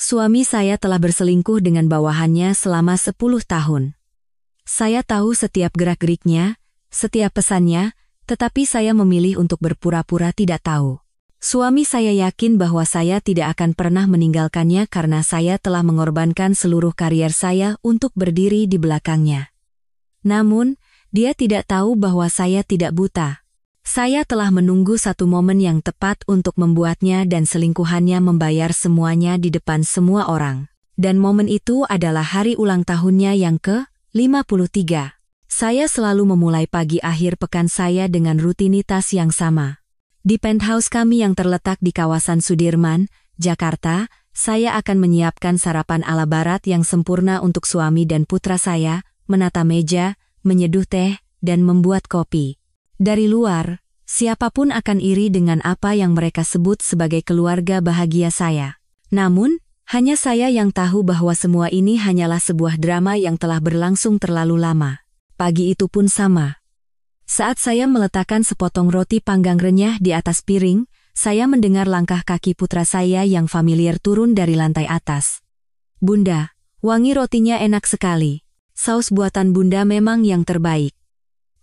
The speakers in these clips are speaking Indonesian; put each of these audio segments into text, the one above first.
Suami saya telah berselingkuh dengan bawahannya selama 10 tahun. Saya tahu setiap gerak-geriknya, setiap pesannya, tetapi saya memilih untuk berpura-pura tidak tahu. Suami saya yakin bahwa saya tidak akan pernah meninggalkannya karena saya telah mengorbankan seluruh karier saya untuk berdiri di belakangnya. Namun, dia tidak tahu bahwa saya tidak buta. Saya telah menunggu satu momen yang tepat untuk membuatnya dan selingkuhannya membayar semuanya di depan semua orang. Dan momen itu adalah hari ulang tahunnya yang ke-53. Saya selalu memulai pagi akhir pekan saya dengan rutinitas yang sama. Di penthouse kami yang terletak di kawasan Sudirman, Jakarta, saya akan menyiapkan sarapan ala barat yang sempurna untuk suami dan putra saya, menata meja, menyeduh teh, dan membuat kopi. Dari luar, siapapun akan iri dengan apa yang mereka sebut sebagai keluarga bahagia saya. Namun, hanya saya yang tahu bahwa semua ini hanyalah sebuah drama yang telah berlangsung terlalu lama. Pagi itu pun sama. Saat saya meletakkan sepotong roti panggang renyah di atas piring, saya mendengar langkah kaki putra saya yang familiar turun dari lantai atas. "Bunda, wangi rotinya enak sekali. Saus buatan Bunda memang yang terbaik."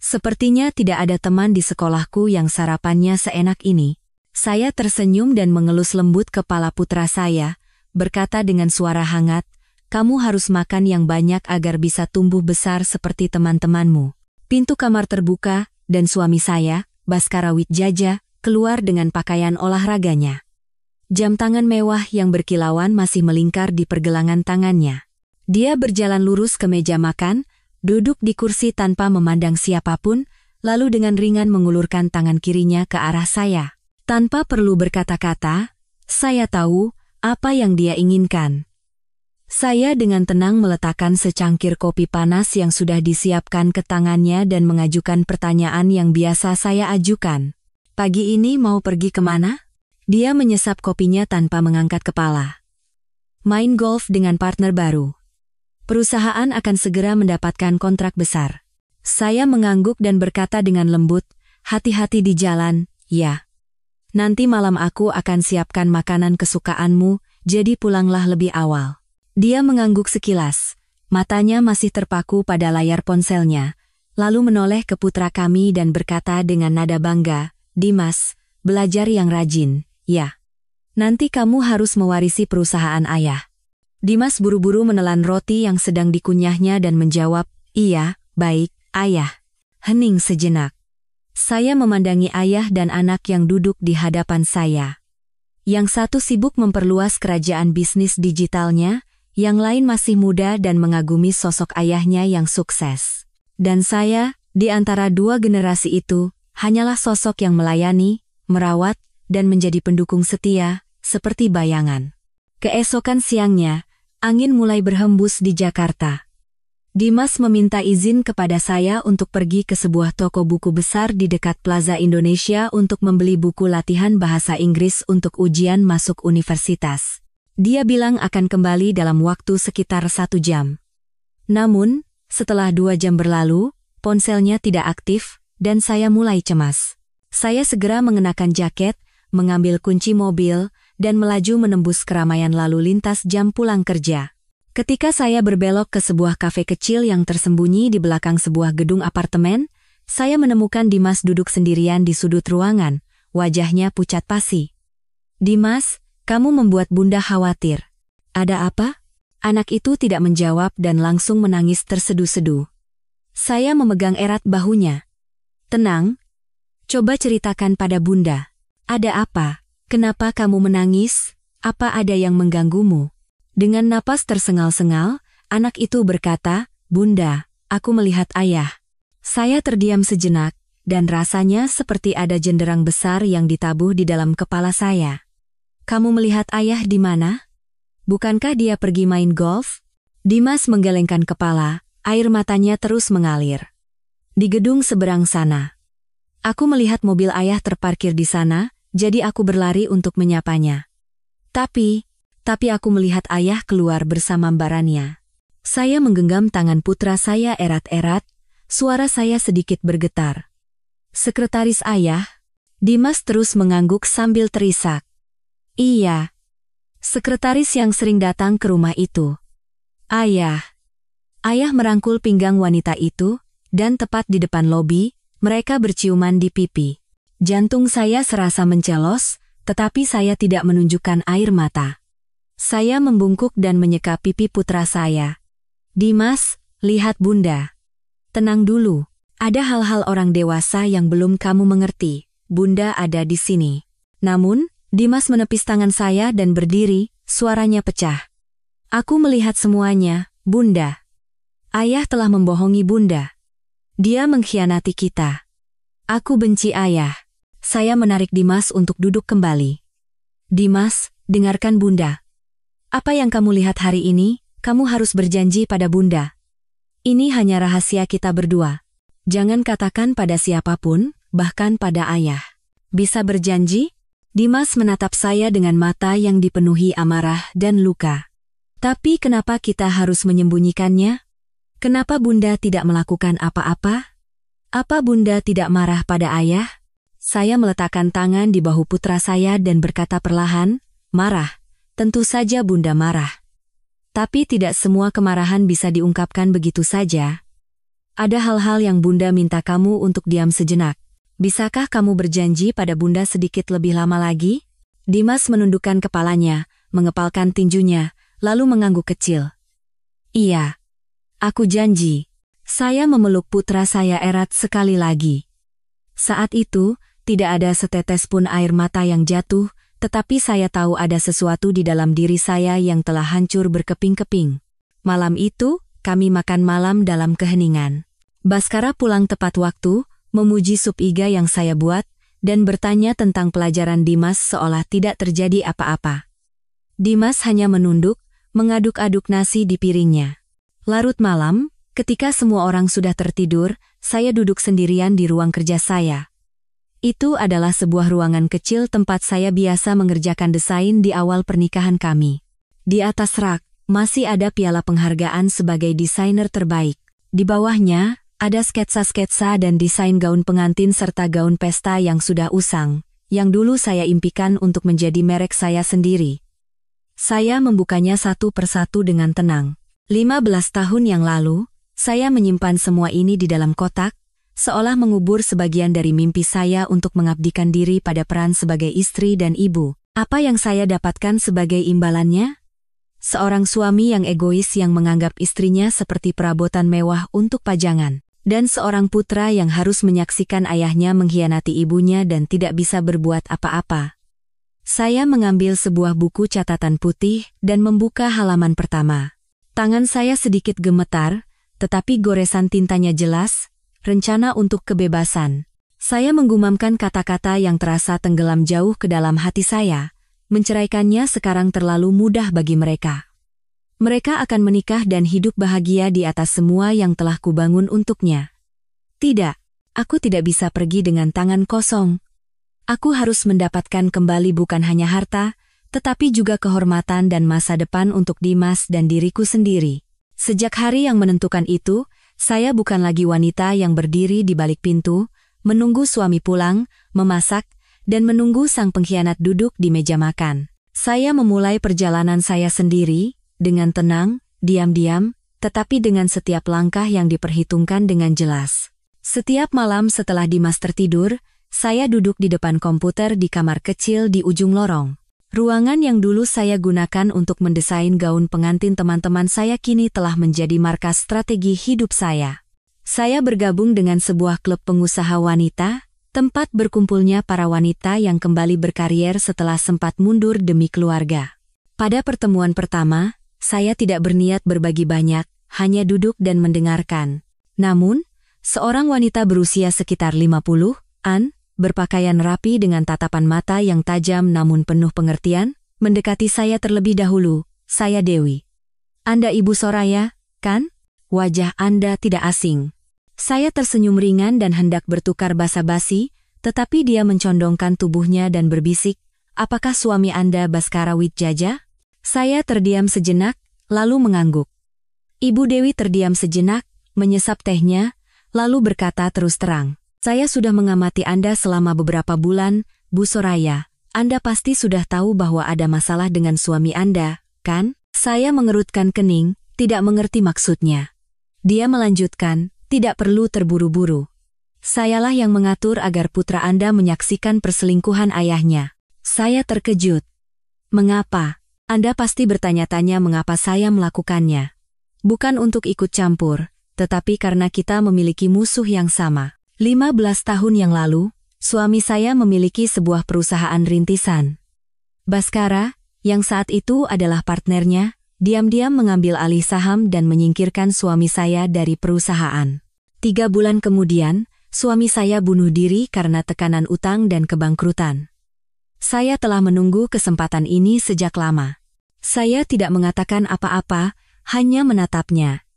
Sepertinya tidak ada teman di sekolahku yang sarapannya seenak ini. Saya tersenyum dan mengelus lembut kepala putra saya, berkata dengan suara hangat, "Kamu harus makan yang banyak agar bisa tumbuh besar seperti teman-temanmu." Pintu kamar terbuka, dan suami saya, Baskara Wijaya, keluar dengan pakaian olahraganya. Jam tangan mewah yang berkilauan masih melingkar di pergelangan tangannya. Dia berjalan lurus ke meja makan, duduk di kursi tanpa memandang siapapun, lalu dengan ringan mengulurkan tangan kirinya ke arah saya. Tanpa perlu berkata-kata, saya tahu apa yang dia inginkan. Saya dengan tenang meletakkan secangkir kopi panas yang sudah disiapkan ke tangannya dan mengajukan pertanyaan yang biasa saya ajukan. "Pagi ini mau pergi kemana?" Dia menyesap kopinya tanpa mengangkat kepala. "Main golf dengan partner baru. Perusahaan akan segera mendapatkan kontrak besar." Saya mengangguk dan berkata dengan lembut, "Hati-hati di jalan, ya. Nanti malam aku akan siapkan makanan kesukaanmu, jadi pulanglah lebih awal." Dia mengangguk sekilas, matanya masih terpaku pada layar ponselnya, lalu menoleh ke putra kami dan berkata dengan nada bangga, "Dimas, belajar yang rajin, ya. Nanti kamu harus mewarisi perusahaan ayah." Dimas buru-buru menelan roti yang sedang dikunyahnya dan menjawab, "Iya, baik, ayah." Hening sejenak. Saya memandangi ayah dan anak yang duduk di hadapan saya. Yang satu sibuk memperluas kerajaan bisnis digitalnya, yang lain masih muda dan mengagumi sosok ayahnya yang sukses. Dan saya, di antara dua generasi itu, hanyalah sosok yang melayani, merawat, dan menjadi pendukung setia, seperti bayangan. Keesokan siangnya, angin mulai berhembus di Jakarta. Dimas meminta izin kepada saya untuk pergi ke sebuah toko buku besar di dekat Plaza Indonesia untuk membeli buku latihan bahasa Inggris untuk ujian masuk universitas. Dia bilang akan kembali dalam waktu sekitar 1 jam. Namun, setelah 2 jam berlalu, ponselnya tidak aktif, dan saya mulai cemas. Saya segera mengenakan jaket, mengambil kunci mobil, dan melaju menembus keramaian lalu lintas jam pulang kerja. Ketika saya berbelok ke sebuah kafe kecil yang tersembunyi di belakang sebuah gedung apartemen, saya menemukan Dimas duduk sendirian di sudut ruangan, wajahnya pucat pasi. "Dimas, kamu membuat Bunda khawatir. Ada apa?" Anak itu tidak menjawab dan langsung menangis terseduh-seduh. Saya memegang erat bahunya. "Tenang. Coba ceritakan pada Bunda. Ada apa? Kenapa kamu menangis? Apa ada yang mengganggumu?" Dengan napas tersengal-sengal, anak itu berkata, "Bunda, aku melihat ayah." Saya terdiam sejenak, dan rasanya seperti ada jenderang besar yang ditabuh di dalam kepala saya. "Kamu melihat ayah di mana? Bukankah dia pergi main golf?" Dimas menggelengkan kepala, air matanya terus mengalir. "Di gedung seberang sana. Aku melihat mobil ayah terparkir di sana, jadi aku berlari untuk menyapanya. Tapi aku melihat ayah keluar bersama barannya." Saya menggenggam tangan putra saya erat-erat, suara saya sedikit bergetar. "Sekretaris ayah?" Dimas terus mengangguk sambil terisak. "Iya. Sekretaris yang sering datang ke rumah itu. Ayah. Ayah merangkul pinggang wanita itu, dan tepat di depan lobi, mereka berciuman di pipi. Jantung saya serasa mencelos, tetapi saya tidak menunjukkan air mata. Saya membungkuk dan menyeka pipi putra saya. Dimas, lihat Bunda. Tenang dulu. Ada hal-hal orang dewasa yang belum kamu mengerti. Bunda ada di sini. Namun, Dimas menepis tangan saya dan berdiri, suaranya pecah. Aku melihat semuanya, Bunda. Ayah telah membohongi Bunda. Dia mengkhianati kita. Aku benci Ayah. Saya menarik Dimas untuk duduk kembali. Dimas, dengarkan Bunda. Apa yang kamu lihat hari ini, kamu harus berjanji pada Bunda. Ini hanya rahasia kita berdua. Jangan katakan pada siapapun, bahkan pada Ayah. Bisa berjanji? Dimas menatap saya dengan mata yang dipenuhi amarah dan luka. Tapi kenapa kita harus menyembunyikannya? Kenapa Bunda tidak melakukan apa-apa? Apa Bunda tidak marah pada Ayah? Saya meletakkan tangan di bahu putra saya dan berkata perlahan, marah. Tentu saja Bunda marah. Tapi tidak semua kemarahan bisa diungkapkan begitu saja. Ada hal-hal yang Bunda minta kamu untuk diam sejenak. Bisakah kamu berjanji pada Bunda sedikit lebih lama lagi? Dimas menundukkan kepalanya, mengepalkan tinjunya, lalu mengangguk kecil. Iya. Aku janji. Saya memeluk putra saya erat sekali lagi. Saat itu, tidak ada setetes pun air mata yang jatuh, tetapi saya tahu ada sesuatu di dalam diri saya yang telah hancur berkeping-keping. Malam itu, kami makan malam dalam keheningan. Baskara pulang tepat waktu, memuji sup iga yang saya buat, dan bertanya tentang pelajaran Dimas seolah tidak terjadi apa-apa. Dimas hanya menunduk, mengaduk-aduk nasi di piringnya. Larut malam, ketika semua orang sudah tertidur, saya duduk sendirian di ruang kerja saya. Itu adalah sebuah ruangan kecil tempat saya biasa mengerjakan desain di awal pernikahan kami. Di atas rak, masih ada piala penghargaan sebagai desainer terbaik. Di bawahnya, ada sketsa-sketsa dan desain gaun pengantin serta gaun pesta yang sudah usang, yang dulu saya impikan untuk menjadi merek saya sendiri. Saya membukanya satu persatu dengan tenang. 15 tahun yang lalu, saya menyimpan semua ini di dalam kotak, seolah mengubur sebagian dari mimpi saya untuk mengabdikan diri pada peran sebagai istri dan ibu. Apa yang saya dapatkan sebagai imbalannya? Seorang suami yang egois yang menganggap istrinya seperti perabotan mewah untuk pajangan, dan seorang putra yang harus menyaksikan ayahnya mengkhianati ibunya dan tidak bisa berbuat apa-apa. Saya mengambil sebuah buku catatan putih dan membuka halaman pertama. Tangan saya sedikit gemetar, tetapi goresan tintanya jelas, rencana untuk kebebasan. Saya menggumamkan kata-kata yang terasa tenggelam jauh ke dalam hati saya. Menceraikannya sekarang terlalu mudah bagi mereka. Mereka akan menikah dan hidup bahagia di atas semua yang telah kubangun untuknya. Tidak, aku tidak bisa pergi dengan tangan kosong. Aku harus mendapatkan kembali bukan hanya harta, tetapi juga kehormatan dan masa depan untuk Dimas dan diriku sendiri. Sejak hari yang menentukan itu, saya bukan lagi wanita yang berdiri di balik pintu, menunggu suami pulang, memasak, dan menunggu sang pengkhianat duduk di meja makan. Saya memulai perjalanan saya sendiri, dengan tenang, diam-diam, tetapi dengan setiap langkah yang diperhitungkan dengan jelas. Setiap malam setelah Dimas tertidur, saya duduk di depan komputer di kamar kecil di ujung lorong. Ruangan yang dulu saya gunakan untuk mendesain gaun pengantin teman-teman saya kini telah menjadi markas strategi hidup saya. Saya bergabung dengan sebuah klub pengusaha wanita, tempat berkumpulnya para wanita yang kembali berkarier setelah sempat mundur demi keluarga. Pada pertemuan pertama, saya tidak berniat berbagi banyak, hanya duduk dan mendengarkan. Namun, seorang wanita berusia sekitar 50-an, berpakaian rapi dengan tatapan mata yang tajam namun penuh pengertian, mendekati saya terlebih dahulu. Saya Dewi. Anda Ibu Soraya, kan? Wajah Anda tidak asing. Saya tersenyum ringan dan hendak bertukar basa-basi, tetapi dia mencondongkan tubuhnya dan berbisik, apakah suami Anda Baskara Widjaja? Saya terdiam sejenak, lalu mengangguk. Ibu Dewi terdiam sejenak, menyesap tehnya, lalu berkata terus terang. Saya sudah mengamati Anda selama beberapa bulan, Bu Soraya. Anda pasti sudah tahu bahwa ada masalah dengan suami Anda, kan? Saya mengerutkan kening, tidak mengerti maksudnya. Dia melanjutkan, tidak perlu terburu-buru. Sayalah yang mengatur agar putra Anda menyaksikan perselingkuhan ayahnya. Saya terkejut. Mengapa? Anda pasti bertanya-tanya mengapa saya melakukannya. Bukan untuk ikut campur, tetapi karena kita memiliki musuh yang sama. 15 tahun yang lalu, suami saya memiliki sebuah perusahaan rintisan. Baskara, yang saat itu adalah partnernya, diam-diam mengambil alih saham dan menyingkirkan suami saya dari perusahaan. 3 bulan kemudian, suami saya bunuh diri karena tekanan utang dan kebangkrutan. Saya telah menunggu kesempatan ini sejak lama. Saya tidak mengatakan apa-apa, hanya menatapnya.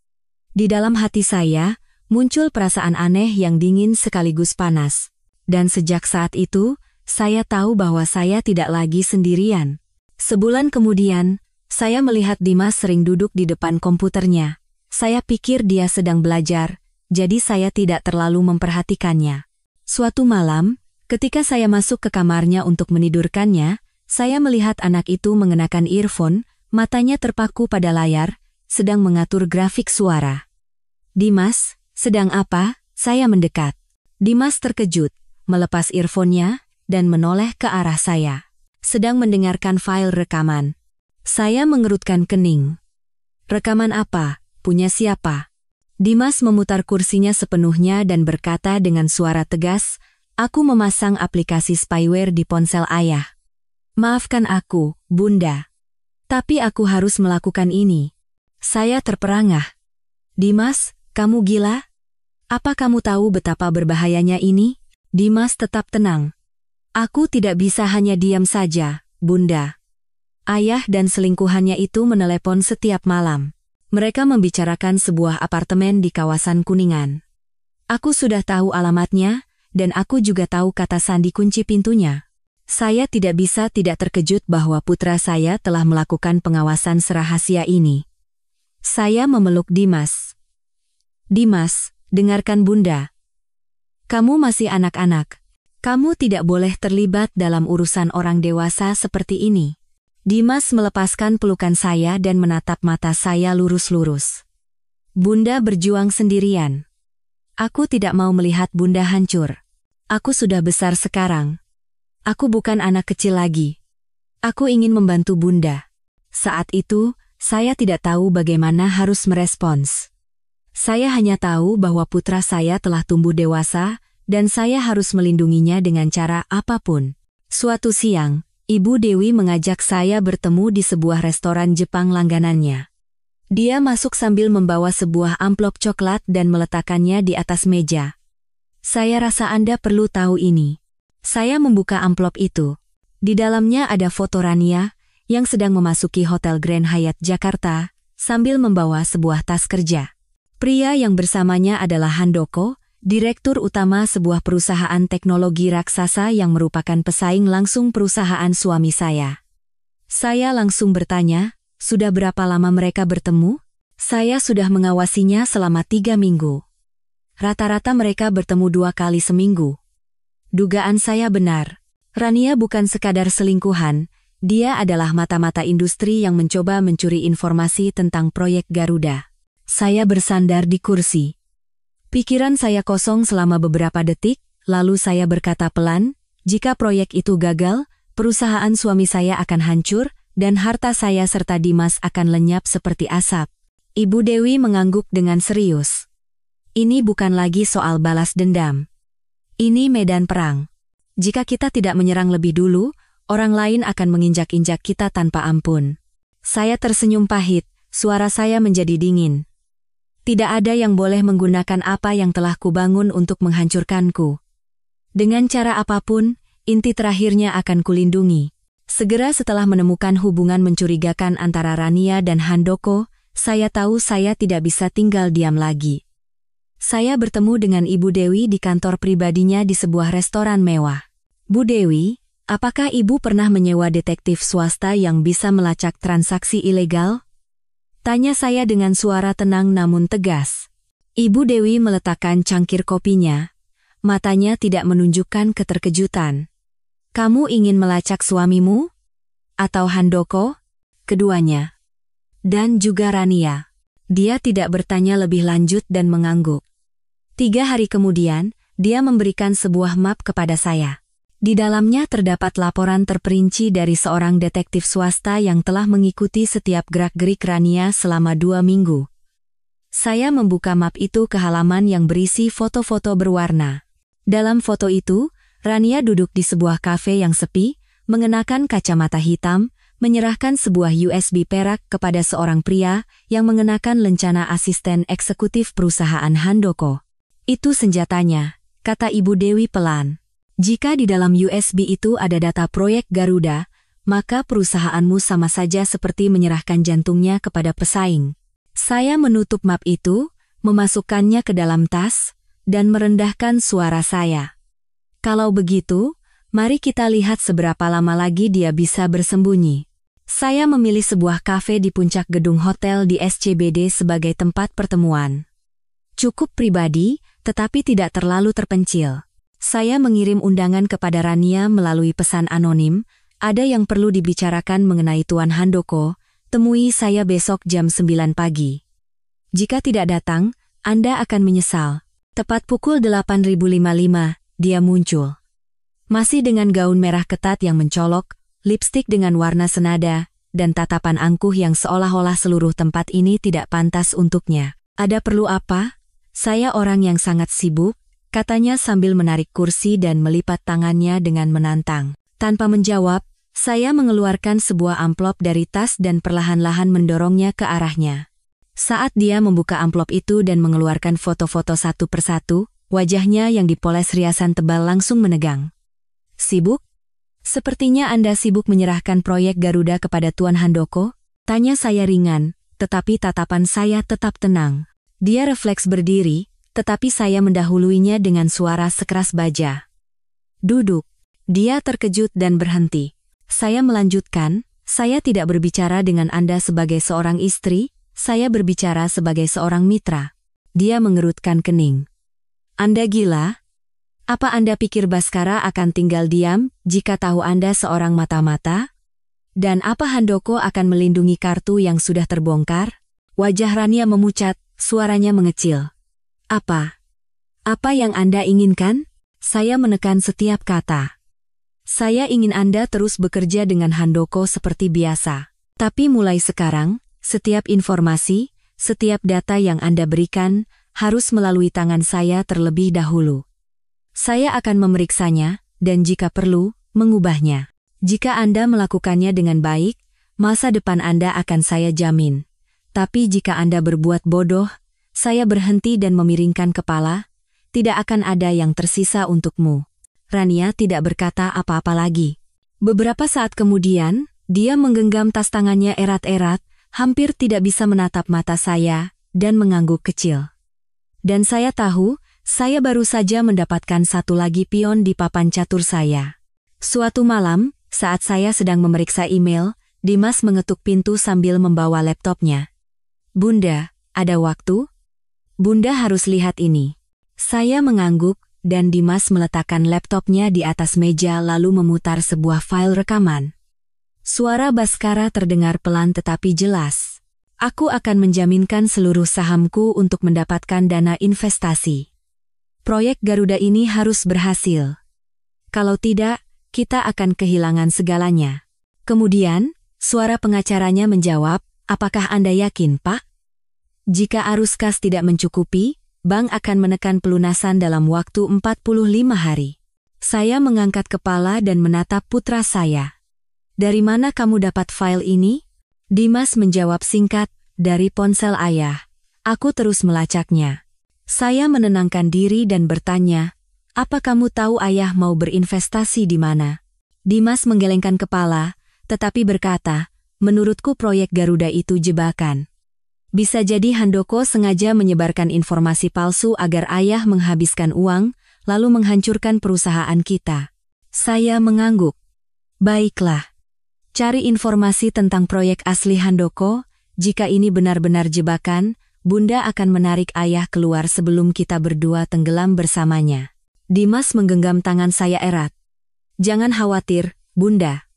Di dalam hati saya, muncul perasaan aneh yang dingin sekaligus panas. Dan sejak saat itu, saya tahu bahwa saya tidak lagi sendirian. Sebulan kemudian, saya melihat Dimas sering duduk di depan komputernya. Saya pikir dia sedang belajar, jadi saya tidak terlalu memperhatikannya. Suatu malam, ketika saya masuk ke kamarnya untuk menidurkannya, saya melihat anak itu mengenakan earphone, matanya terpaku pada layar, sedang mengatur grafik suara. Dimas, sedang apa? Saya mendekat. Dimas terkejut, melepas earphone-nya, dan menoleh ke arah saya. Sedang mendengarkan file rekaman. Saya mengerutkan kening. Rekaman apa? Punya siapa? Dimas memutar kursinya sepenuhnya dan berkata dengan suara tegas, "Aku memasang aplikasi spyware di ponsel ayah. Maafkan aku, Bunda. Tapi aku harus melakukan ini." Saya terperangah. "Dimas, kamu gila? Apa kamu tahu betapa berbahayanya ini?" Dimas tetap tenang. "Aku tidak bisa hanya diam saja, Bunda. Ayah dan selingkuhannya itu menelepon setiap malam. Mereka membicarakan sebuah apartemen di kawasan Kuningan. Aku sudah tahu alamatnya, dan aku juga tahu kata sandi kunci pintunya. Saya tidak bisa tidak terkejut bahwa putra saya telah melakukan pengawasan serahasia ini." Saya memeluk Dimas. "Dimas, dengarkan Bunda. Kamu masih anak-anak. Kamu tidak boleh terlibat dalam urusan orang dewasa seperti ini." Dimas melepaskan pelukan saya dan menatap mata saya lurus-lurus. "Bunda berjuang sendirian. Aku tidak mau melihat Bunda hancur. Aku sudah besar sekarang. Aku bukan anak kecil lagi. Aku ingin membantu Bunda." Saat itu, saya tidak tahu bagaimana harus merespons. Saya hanya tahu bahwa putra saya telah tumbuh dewasa, dan saya harus melindunginya dengan cara apapun. Suatu siang, Ibu Dewi mengajak saya bertemu di sebuah restoran Jepang langganannya. Dia masuk sambil membawa sebuah amplop coklat dan meletakkannya di atas meja. "Saya rasa Anda perlu tahu ini." Saya membuka amplop itu. Di dalamnya ada foto Rania, yang sedang memasuki Hotel Grand Hyatt Jakarta, sambil membawa sebuah tas kerja. Pria yang bersamanya adalah Handoko, direktur utama sebuah perusahaan teknologi raksasa yang merupakan pesaing langsung perusahaan suami saya. Saya langsung bertanya, "Sudah berapa lama mereka bertemu?" "Saya sudah mengawasinya selama 3 minggu. Rata-rata mereka bertemu 2 kali seminggu." Dugaan saya benar. Rania bukan sekadar selingkuhan, dia adalah mata-mata industri yang mencoba mencuri informasi tentang proyek Garuda. Saya bersandar di kursi. Pikiran saya kosong selama beberapa detik, lalu saya berkata pelan, "Jika proyek itu gagal, perusahaan suami saya akan hancur, dan harta saya serta Dimas akan lenyap seperti asap." Ibu Dewi mengangguk dengan serius. "Ini bukan lagi soal balas dendam. Ini medan perang. Jika kita tidak menyerang lebih dulu, orang lain akan menginjak-injak kita tanpa ampun." Saya tersenyum pahit, suara saya menjadi dingin. "Tidak ada yang boleh menggunakan apa yang telah kubangun untuk menghancurkanku. Dengan cara apapun, inti terakhirnya akan kulindungi." Segera setelah menemukan hubungan mencurigakan antara Rania dan Handoko, saya tahu saya tidak bisa tinggal diam lagi. Saya bertemu dengan Ibu Dewi di kantor pribadinya di sebuah restoran mewah. "Bu Dewi, apakah Ibu pernah menyewa detektif swasta yang bisa melacak transaksi ilegal?" tanya saya dengan suara tenang namun tegas. Ibu Dewi meletakkan cangkir kopinya. Matanya tidak menunjukkan keterkejutan. Kamu ingin melacak suamimu? Atau Handoko? Keduanya. Dan juga Rania. Dia tidak bertanya lebih lanjut dan mengangguk. 3 hari kemudian, dia memberikan sebuah map kepada saya. Di dalamnya terdapat laporan terperinci dari seorang detektif swasta yang telah mengikuti setiap gerak-gerik Rania selama 2 minggu. Saya membuka map itu ke halaman yang berisi foto-foto berwarna. Dalam foto itu, Rania duduk di sebuah kafe yang sepi, mengenakan kacamata hitam, menyerahkan sebuah USB perak kepada seorang pria yang mengenakan lencana asisten eksekutif perusahaan Handoko. Itu senjatanya, kata Ibu Dewi pelan. Jika di dalam USB itu ada data proyek Garuda, maka perusahaanmu sama saja seperti menyerahkan jantungnya kepada pesaing. Saya menutup map itu, memasukkannya ke dalam tas, dan merendahkan suara saya. Kalau begitu, mari kita lihat seberapa lama lagi dia bisa bersembunyi. Saya memilih sebuah kafe di puncak gedung hotel di SCBD sebagai tempat pertemuan. Cukup pribadi, tetapi tidak terlalu terpencil. Saya mengirim undangan kepada Rania melalui pesan anonim, ada yang perlu dibicarakan mengenai Tuan Handoko, temui saya besok jam 9 pagi. Jika tidak datang, Anda akan menyesal. Tepat pukul 8.055, dia muncul. Masih dengan gaun merah ketat yang mencolok, lipstik dengan warna senada, dan tatapan angkuh yang seolah-olah seluruh tempat ini tidak pantas untuknya. Ada perlu apa? Saya orang yang sangat sibuk, katanya sambil menarik kursi dan melipat tangannya dengan menantang. Tanpa menjawab, saya mengeluarkan sebuah amplop dari tas dan perlahan-lahan mendorongnya ke arahnya. Saat dia membuka amplop itu dan mengeluarkan foto-foto satu persatu, wajahnya yang dipoles riasan tebal langsung menegang. Sibuk? Sepertinya Anda sibuk menyerahkan proyek Garuda kepada Tuan Handoko? Tanya saya ringan, tetapi tatapan saya tetap tenang. Dia refleks berdiri, tetapi saya mendahuluinya dengan suara sekeras baja. Duduk. Dia terkejut dan berhenti. Saya melanjutkan, saya tidak berbicara dengan Anda sebagai seorang istri, saya berbicara sebagai seorang mitra. Dia mengerutkan kening. Anda gila? Apa Anda pikir Baskara akan tinggal diam jika tahu Anda seorang mata-mata? Dan apa Handoko akan melindungi kartu yang sudah terbongkar? Wajah Rania memucat, suaranya mengecil. Apa? Apa yang Anda inginkan? Saya menekan setiap kata. Saya ingin Anda terus bekerja dengan Handoko seperti biasa. Tapi mulai sekarang, setiap informasi, setiap data yang Anda berikan, harus melalui tangan saya terlebih dahulu. Saya akan memeriksanya, dan jika perlu, mengubahnya. Jika Anda melakukannya dengan baik, masa depan Anda akan saya jamin. Tapi jika Anda berbuat bodoh, saya berhenti dan memiringkan kepala, tidak akan ada yang tersisa untukmu. Rania tidak berkata apa-apa lagi. Beberapa saat kemudian, dia menggenggam tas tangannya erat-erat, hampir tidak bisa menatap mata saya, dan mengangguk kecil. Dan saya tahu, saya baru saja mendapatkan satu lagi pion di papan catur saya. Suatu malam, saat saya sedang memeriksa email, Dimas mengetuk pintu sambil membawa laptopnya. Bunda, ada waktu? Bunda harus lihat ini. Saya mengangguk, dan Dimas meletakkan laptopnya di atas meja lalu memutar sebuah file rekaman. Suara Baskara terdengar pelan tetapi jelas. Aku akan menjaminkan seluruh sahamku untuk mendapatkan dana investasi. Proyek Garuda ini harus berhasil. Kalau tidak, kita akan kehilangan segalanya. Kemudian, suara pengacaranya menjawab, apakah Anda yakin, Pak? Jika arus kas tidak mencukupi, bank akan menekan pelunasan dalam waktu 45 hari. Saya mengangkat kepala dan menatap putra saya. Dari mana kamu dapat file ini? Dimas menjawab singkat, dari ponsel ayah. Aku terus melacaknya. Saya menenangkan diri dan bertanya, apa kamu tahu ayah mau berinvestasi di mana? Dimas menggelengkan kepala, tetapi berkata, menurutku proyek Garuda itu jebakan. Bisa jadi Handoko sengaja menyebarkan informasi palsu agar ayah menghabiskan uang, lalu menghancurkan perusahaan kita. Saya mengangguk. Baiklah. Cari informasi tentang proyek asli Handoko, jika ini benar-benar jebakan, Bunda akan menarik ayah keluar sebelum kita berdua tenggelam bersamanya. Dimas menggenggam tangan saya erat. Jangan khawatir, Bunda.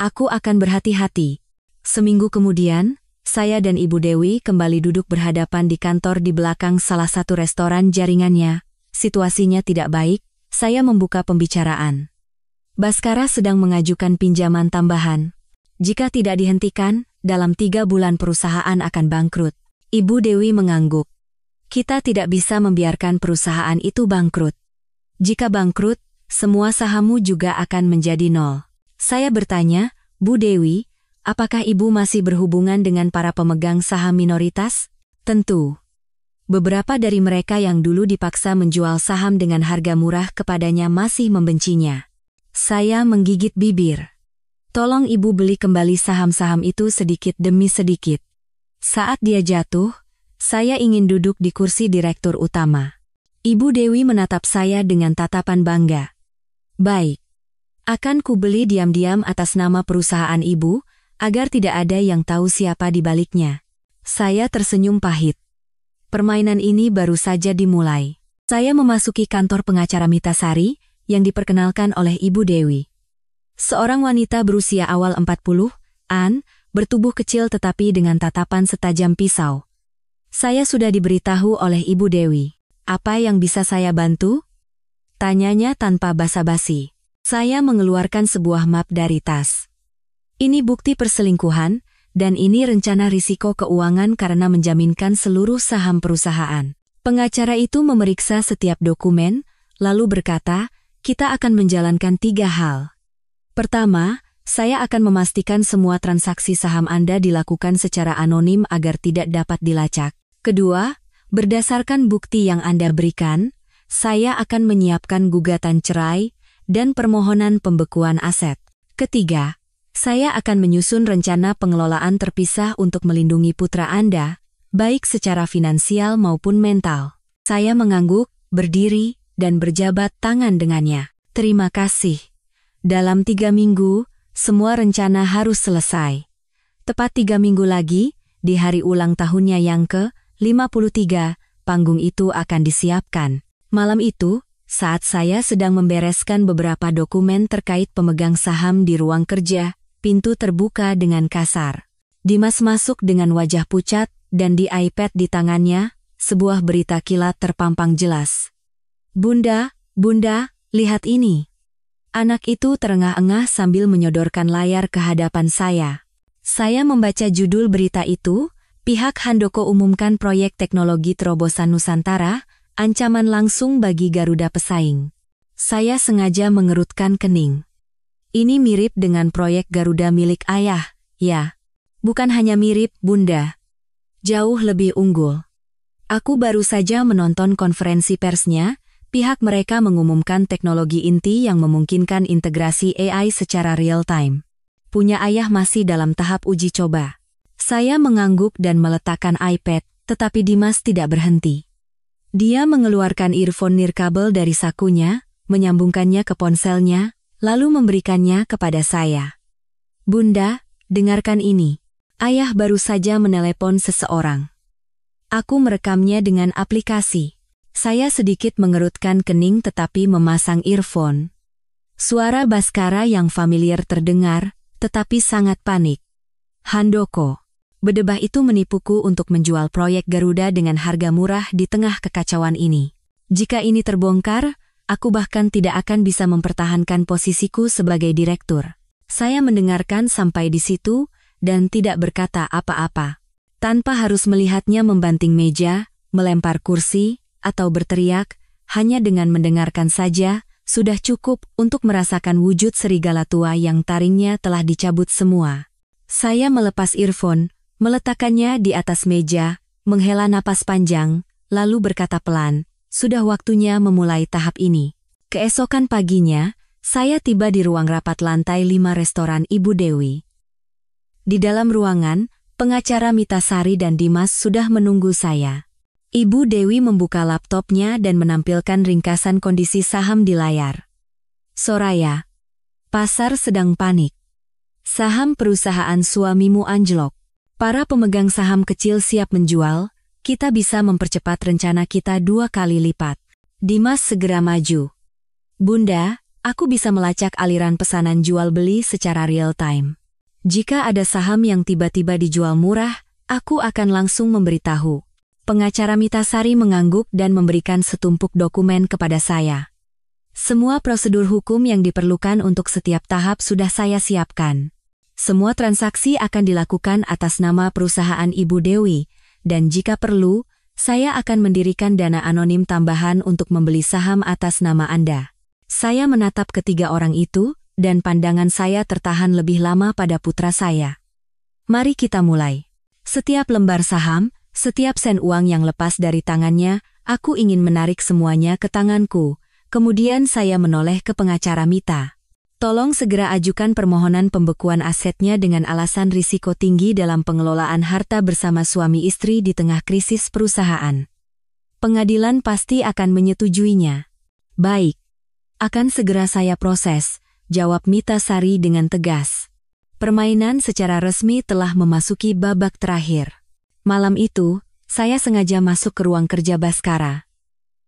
Aku akan berhati-hati. Seminggu kemudian, saya dan Ibu Dewi kembali duduk berhadapan di kantor di belakang salah satu restoran jaringannya. Situasinya tidak baik, saya membuka pembicaraan. Baskara sedang mengajukan pinjaman tambahan. Jika tidak dihentikan, dalam 3 bulan perusahaan akan bangkrut. Ibu Dewi mengangguk. Kita tidak bisa membiarkan perusahaan itu bangkrut. Jika bangkrut, semua sahammu juga akan menjadi nol. Saya bertanya, Bu Dewi, apakah Ibu masih berhubungan dengan para pemegang saham minoritas? Tentu. Beberapa dari mereka yang dulu dipaksa menjual saham dengan harga murah kepadanya masih membencinya. Saya menggigit bibir. Tolong Ibu beli kembali saham-saham itu sedikit demi sedikit. Saat dia jatuh, saya ingin duduk di kursi direktur utama. Ibu Dewi menatap saya dengan tatapan bangga. Baik. Akan kubeli diam-diam atas nama perusahaan Ibu, agar tidak ada yang tahu siapa di baliknya. Saya tersenyum pahit. Permainan ini baru saja dimulai. Saya memasuki kantor pengacara Mitasari, yang diperkenalkan oleh Ibu Dewi. Seorang wanita berusia awal 40-an, bertubuh kecil tetapi dengan tatapan setajam pisau. Saya sudah diberitahu oleh Ibu Dewi. Apa yang bisa saya bantu? Tanyanya tanpa basa-basi. Saya mengeluarkan sebuah map dari tas. Ini bukti perselingkuhan, dan ini rencana risiko keuangan karena menjaminkan seluruh saham perusahaan. Pengacara itu memeriksa setiap dokumen, lalu berkata, kita akan menjalankan 3 hal. Pertama, saya akan memastikan semua transaksi saham Anda dilakukan secara anonim agar tidak dapat dilacak. Kedua, berdasarkan bukti yang Anda berikan, saya akan menyiapkan gugatan cerai dan permohonan pembekuan aset. Ketiga, saya akan menyusun rencana pengelolaan terpisah untuk melindungi putra Anda, baik secara finansial maupun mental. Saya mengangguk, berdiri, dan berjabat tangan dengannya. Terima kasih. Dalam 3 minggu, semua rencana harus selesai. Tepat 3 minggu lagi, di hari ulang tahunnya yang ke-53, panggung itu akan disiapkan. Malam itu, saat saya sedang membereskan beberapa dokumen terkait pemegang saham di ruang kerja, pintu terbuka dengan kasar. Dimas masuk dengan wajah pucat, dan di iPad di tangannya, sebuah berita kilat terpampang jelas. Bunda, lihat ini. Anak itu terengah-engah sambil menyodorkan layar ke hadapan saya. Saya membaca judul berita itu, pihak Handoko umumkan proyek teknologi terobosan Nusantara, ancaman langsung bagi Garuda pesaing. Saya sengaja mengerutkan kening. Ini mirip dengan proyek Garuda milik ayah, ya. Bukan hanya mirip, Bunda. Jauh lebih unggul. Aku baru saja menonton konferensi persnya. Pihak mereka mengumumkan teknologi inti yang memungkinkan integrasi AI secara real-time. Punya ayah masih dalam tahap uji coba. Saya mengangguk dan meletakkan iPad, tetapi Dimas tidak berhenti. Dia mengeluarkan earphone nirkabel dari sakunya, menyambungkannya ke ponselnya, lalu memberikannya kepada saya. Bunda, dengarkan ini. Ayah baru saja menelepon seseorang. Aku merekamnya dengan aplikasi. Saya sedikit mengerutkan kening tetapi memasang earphone. Suara Baskara yang familiar terdengar, tetapi sangat panik. Handoko. Bedebah itu menipuku untuk menjual proyek Garuda dengan harga murah di tengah kekacauan ini. Jika ini terbongkar, aku bahkan tidak akan bisa mempertahankan posisiku sebagai direktur. Saya mendengarkan sampai di situ, dan tidak berkata apa-apa. Tanpa harus melihatnya membanting meja, melempar kursi, atau berteriak, hanya dengan mendengarkan saja, sudah cukup untuk merasakan wujud serigala tua yang taringnya telah dicabut semua. Saya melepas earphone, meletakkannya di atas meja, menghela napas panjang, lalu berkata pelan, sudah waktunya memulai tahap ini. Keesokan paginya, saya tiba di ruang rapat lantai 5 restoran Ibu Dewi. Di dalam ruangan, pengacara Mitasari dan Dimas sudah menunggu saya. Ibu Dewi membuka laptopnya dan menampilkan ringkasan kondisi saham di layar. Soraya. Pasar sedang panik. Saham perusahaan suamimu anjlok. Para pemegang saham kecil siap menjual, kita bisa mempercepat rencana kita 2 kali lipat. Dimas segera maju. Bunda, aku bisa melacak aliran pesanan jual-beli secara real-time. Jika ada saham yang tiba-tiba dijual murah, aku akan langsung memberitahu. Pengacara Mita Sari mengangguk dan memberikan setumpuk dokumen kepada saya. Semua prosedur hukum yang diperlukan untuk setiap tahap sudah saya siapkan. Semua transaksi akan dilakukan atas nama perusahaan Ibu Dewi, dan jika perlu, saya akan mendirikan dana anonim tambahan untuk membeli saham atas nama Anda. Saya menatap ketiga orang itu, dan pandangan saya tertahan lebih lama pada putra saya. Mari kita mulai. Setiap lembar saham, setiap sen uang yang lepas dari tangannya, aku ingin menarik semuanya ke tanganku. Kemudian saya menoleh ke pengacara Mita. Tolong segera ajukan permohonan pembekuan asetnya dengan alasan risiko tinggi dalam pengelolaan harta bersama suami istri di tengah krisis perusahaan. Pengadilan pasti akan menyetujuinya. Baik. Akan segera saya proses, jawab Mita Sari dengan tegas. Permainan secara resmi telah memasuki babak terakhir. Malam itu, saya sengaja masuk ke ruang kerja Baskara.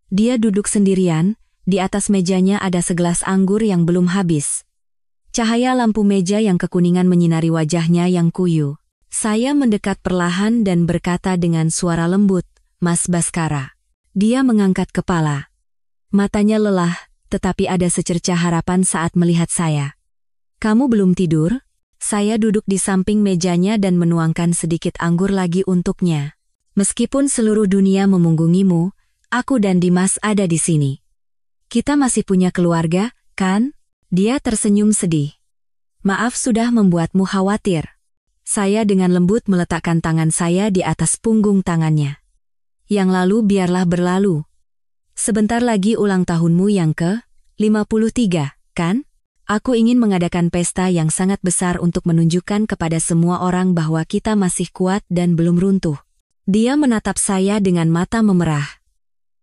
Dia duduk sendirian, di atas mejanya ada segelas anggur yang belum habis. Cahaya lampu meja yang kekuningan menyinari wajahnya yang kuyu. Saya mendekat perlahan dan berkata dengan suara lembut, "Mas Baskara." Dia mengangkat kepala. Matanya lelah, tetapi ada secercah harapan saat melihat saya. "Kamu belum tidur?" Saya duduk di samping mejanya dan menuangkan sedikit anggur lagi untuknya. "Meskipun seluruh dunia memunggungimu, aku dan Dimas ada di sini. Kita masih punya keluarga, kan?" Dia tersenyum sedih. "Maaf sudah membuatmu khawatir." Saya dengan lembut meletakkan tangan saya di atas punggung tangannya. "Yang lalu biarlah berlalu. Sebentar lagi ulang tahunmu yang ke-53, kan? Aku ingin mengadakan pesta yang sangat besar untuk menunjukkan kepada semua orang bahwa kita masih kuat dan belum runtuh." Dia menatap saya dengan mata memerah.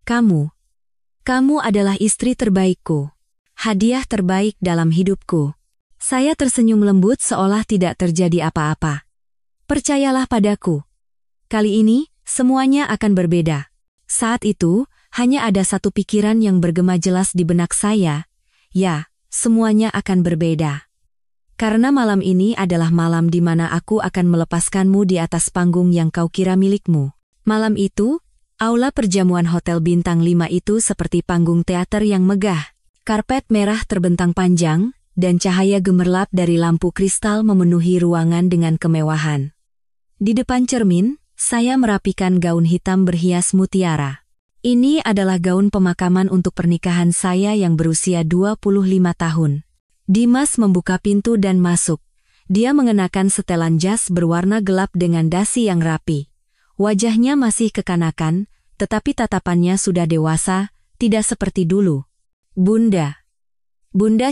Kamu adalah istri terbaikku. Hadiah terbaik dalam hidupku." Saya tersenyum lembut seolah tidak terjadi apa-apa. "Percayalah padaku. Kali ini, semuanya akan berbeda." Saat itu, hanya ada satu pikiran yang bergema jelas di benak saya. Ya, semuanya akan berbeda. Karena malam ini adalah malam di mana aku akan melepaskanmu di atas panggung yang kau kira milikmu. Malam itu, aula perjamuan Hotel Bintang 5 itu seperti panggung teater yang megah. Karpet merah terbentang panjang, dan cahaya gemerlap dari lampu kristal memenuhi ruangan dengan kemewahan. Di depan cermin, saya merapikan gaun hitam berhias mutiara. Ini adalah gaun pemakaman untuk pernikahan saya yang berusia 25 tahun. Dimas membuka pintu dan masuk. Dia mengenakan setelan jas berwarna gelap dengan dasi yang rapi. Wajahnya masih kekanakan, tetapi tatapannya sudah dewasa, tidak seperti dulu. Bunda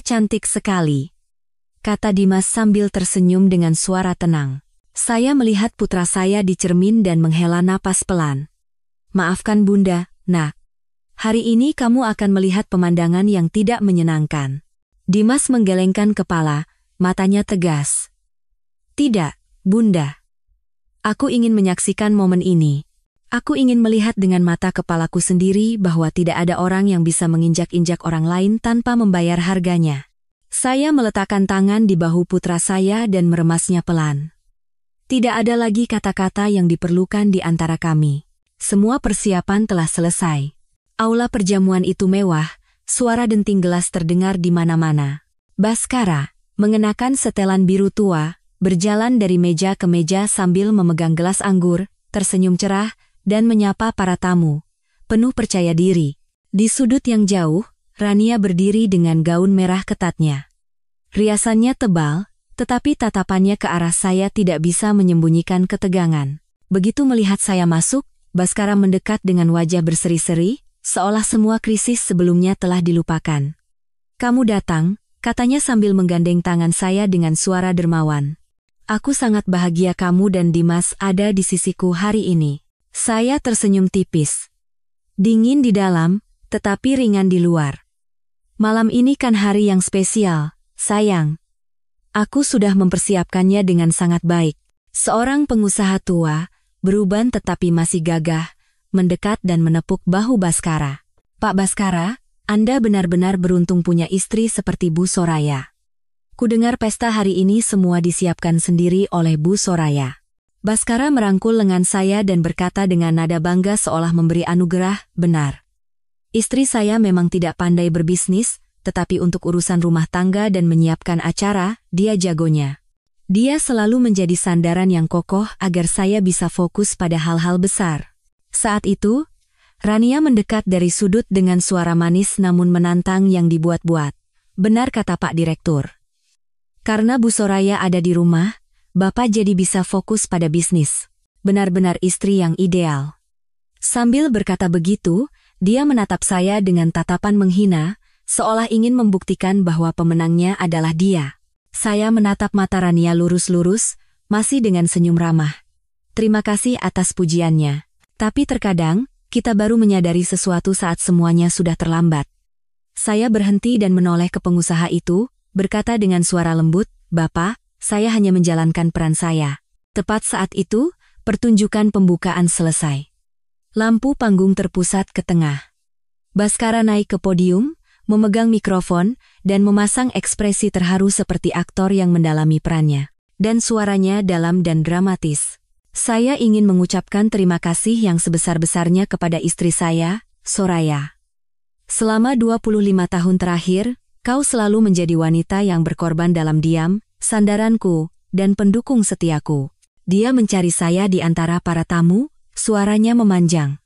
cantik sekali," kata Dimas sambil tersenyum dengan suara tenang. Saya melihat putra saya di cermin dan menghela napas pelan. "Maafkan Bunda, Nak. Hari ini kamu akan melihat pemandangan yang tidak menyenangkan." Dimas menggelengkan kepala, matanya tegas. "Tidak, Bunda. Aku ingin menyaksikan momen ini. Aku ingin melihat dengan mata kepalaku sendiri bahwa tidak ada orang yang bisa menginjak-injak orang lain tanpa membayar harganya." Saya meletakkan tangan di bahu putra saya dan meremasnya pelan. Tidak ada lagi kata-kata yang diperlukan di antara kami. Semua persiapan telah selesai. Aula perjamuan itu mewah, suara denting gelas terdengar di mana-mana. Baskara, mengenakan setelan biru tua, berjalan dari meja ke meja sambil memegang gelas anggur, tersenyum cerah, dan menyapa para tamu. Penuh percaya diri. Di sudut yang jauh, Rania berdiri dengan gaun merah ketatnya. Riasannya tebal, tetapi tatapannya ke arah saya tidak bisa menyembunyikan ketegangan. Begitu melihat saya masuk, Baskara mendekat dengan wajah berseri-seri, seolah semua krisis sebelumnya telah dilupakan. "Kamu datang," katanya sambil menggandeng tangan saya dengan suara dermawan. "Aku sangat bahagia kamu dan Dimas ada di sisiku hari ini." Saya tersenyum tipis. Dingin di dalam, tetapi ringan di luar. "Malam ini kan hari yang spesial, sayang. Aku sudah mempersiapkannya dengan sangat baik." Seorang pengusaha tua, beruban tetapi masih gagah, mendekat dan menepuk bahu Baskara. "Pak Baskara, Anda benar-benar beruntung punya istri seperti Bu Soraya. Kudengar pesta hari ini semua disiapkan sendiri oleh Bu Soraya. Baskara merangkul lengan saya dan berkata dengan nada bangga seolah memberi anugerah, benar. Istri saya memang tidak pandai berbisnis, tetapi untuk urusan rumah tangga dan menyiapkan acara, dia jagonya. Dia selalu menjadi sandaran yang kokoh agar saya bisa fokus pada hal-hal besar. Saat itu, Rania mendekat dari sudut dengan suara manis namun menantang yang dibuat-buat. Benar kata Pak Direktur. Karena Bu Soraya ada di rumah, Bapak jadi bisa fokus pada bisnis. Benar-benar istri yang ideal. Sambil berkata begitu, dia menatap saya dengan tatapan menghina, seolah ingin membuktikan bahwa pemenangnya adalah dia. Saya menatap mata Rania lurus-lurus, masih dengan senyum ramah. Terima kasih atas pujiannya. Tapi terkadang, kita baru menyadari sesuatu saat semuanya sudah terlambat. Saya berhenti dan menoleh ke pengusaha itu, berkata dengan suara lembut, Bapak, saya hanya menjalankan peran saya. Tepat saat itu, pertunjukan pembukaan selesai. Lampu panggung terpusat ke tengah. Baskara naik ke podium, memegang mikrofon, dan memasang ekspresi terharu seperti aktor yang mendalami perannya. Dan suaranya dalam dan dramatis. Saya ingin mengucapkan terima kasih yang sebesar-besarnya kepada istri saya, Soraya. Selama 25 tahun terakhir, kau selalu menjadi wanita yang berkorban dalam diam, sandaranku, dan pendukung setiaku. Dia mencari saya di antara para tamu, suaranya memanjang.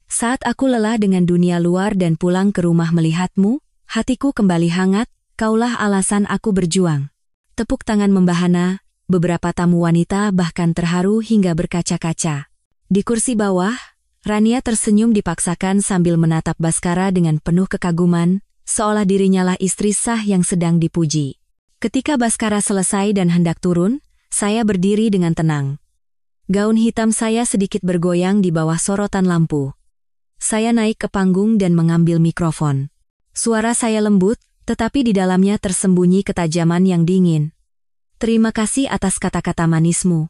Saat aku lelah dengan dunia luar dan pulang ke rumah melihatmu, hatiku kembali hangat, kaulah alasan aku berjuang. Tepuk tangan membahana, beberapa tamu wanita bahkan terharu hingga berkaca-kaca. Di kursi bawah, Rania tersenyum dipaksakan sambil menatap Baskara dengan penuh kekaguman, seolah dirinya lah istri sah yang sedang dipuji. Ketika Baskara selesai dan hendak turun, saya berdiri dengan tenang. Gaun hitam saya sedikit bergoyang di bawah sorotan lampu. Saya naik ke panggung dan mengambil mikrofon. Suara saya lembut, tetapi di dalamnya tersembunyi ketajaman yang dingin. Terima kasih atas kata-kata manismu.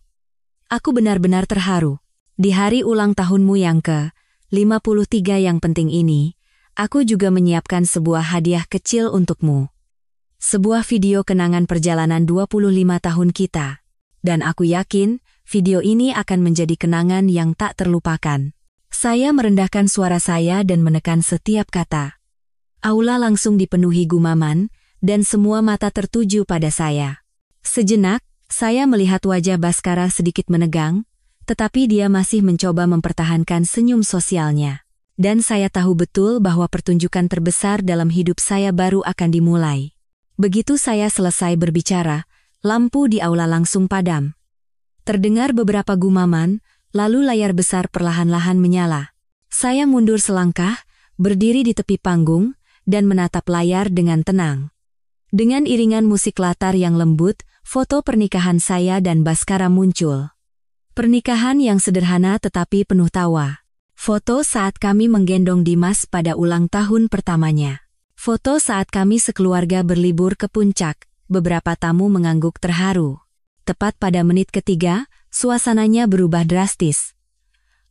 Aku benar-benar terharu. Di hari ulang tahunmu yang ke-53 yang penting ini, aku juga menyiapkan sebuah hadiah kecil untukmu. Sebuah video kenangan perjalanan 25 tahun kita. Dan aku yakin, video ini akan menjadi kenangan yang tak terlupakan. Saya merendahkan suara saya dan menekan setiap kata. Aula langsung dipenuhi gumaman, dan semua mata tertuju pada saya. Sejenak, saya melihat wajah Baskara sedikit menegang, tetapi dia masih mencoba mempertahankan senyum sosialnya. Dan saya tahu betul bahwa pertunjukan terbesar dalam hidup saya baru akan dimulai. Begitu saya selesai berbicara, lampu di aula langsung padam. Terdengar beberapa gumaman, lalu layar besar perlahan-lahan menyala. Saya mundur selangkah, berdiri di tepi panggung, dan menatap layar dengan tenang. Dengan iringan musik latar yang lembut, foto pernikahan saya dan Baskara muncul. Pernikahan yang sederhana tetapi penuh tawa. Foto saat kami menggendong Dimas pada ulang tahun pertamanya. Foto saat kami sekeluarga berlibur ke puncak, beberapa tamu mengangguk terharu. Tepat pada menit ketiga, suasananya berubah drastis.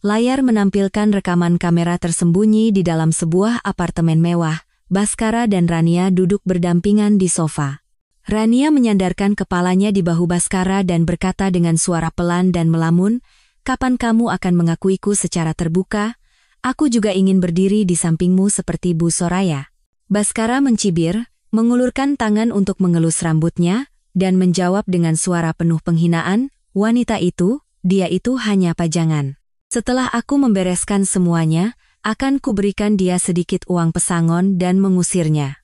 Layar menampilkan rekaman kamera tersembunyi di dalam sebuah apartemen mewah. Baskara dan Rania duduk berdampingan di sofa. Rania menyandarkan kepalanya di bahu Baskara dan berkata dengan suara pelan dan melamun, "Kapan kamu akan mengakuiku secara terbuka? Aku juga ingin berdiri di sampingmu seperti Bu Soraya." Baskara mencibir, mengulurkan tangan untuk mengelus rambutnya, dan menjawab dengan suara penuh penghinaan, "Wanita itu, dia itu hanya pajangan. Setelah aku membereskan semuanya, akan kuberikan dia sedikit uang pesangon dan mengusirnya.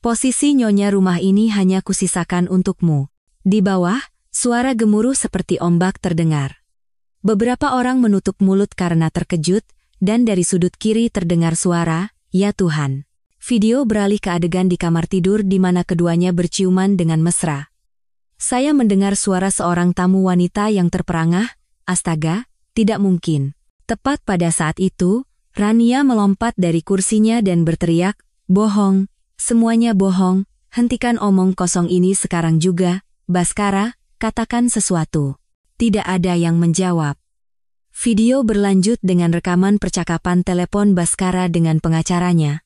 Posisi nyonya rumah ini hanya kusisakan untukmu." Di bawah, suara gemuruh seperti ombak terdengar. Beberapa orang menutup mulut karena terkejut, dan dari sudut kiri terdengar suara, "Ya Tuhan." Video beralih ke adegan di kamar tidur di mana keduanya berciuman dengan mesra. Saya mendengar suara seorang tamu wanita yang terperangah, "Astaga, tidak mungkin." Tepat pada saat itu, Rania melompat dari kursinya dan berteriak, "Bohong, semuanya bohong, hentikan omong kosong ini sekarang juga, Baskara, katakan sesuatu." Tidak ada yang menjawab. Video berlanjut dengan rekaman percakapan telepon Baskara dengan pengacaranya.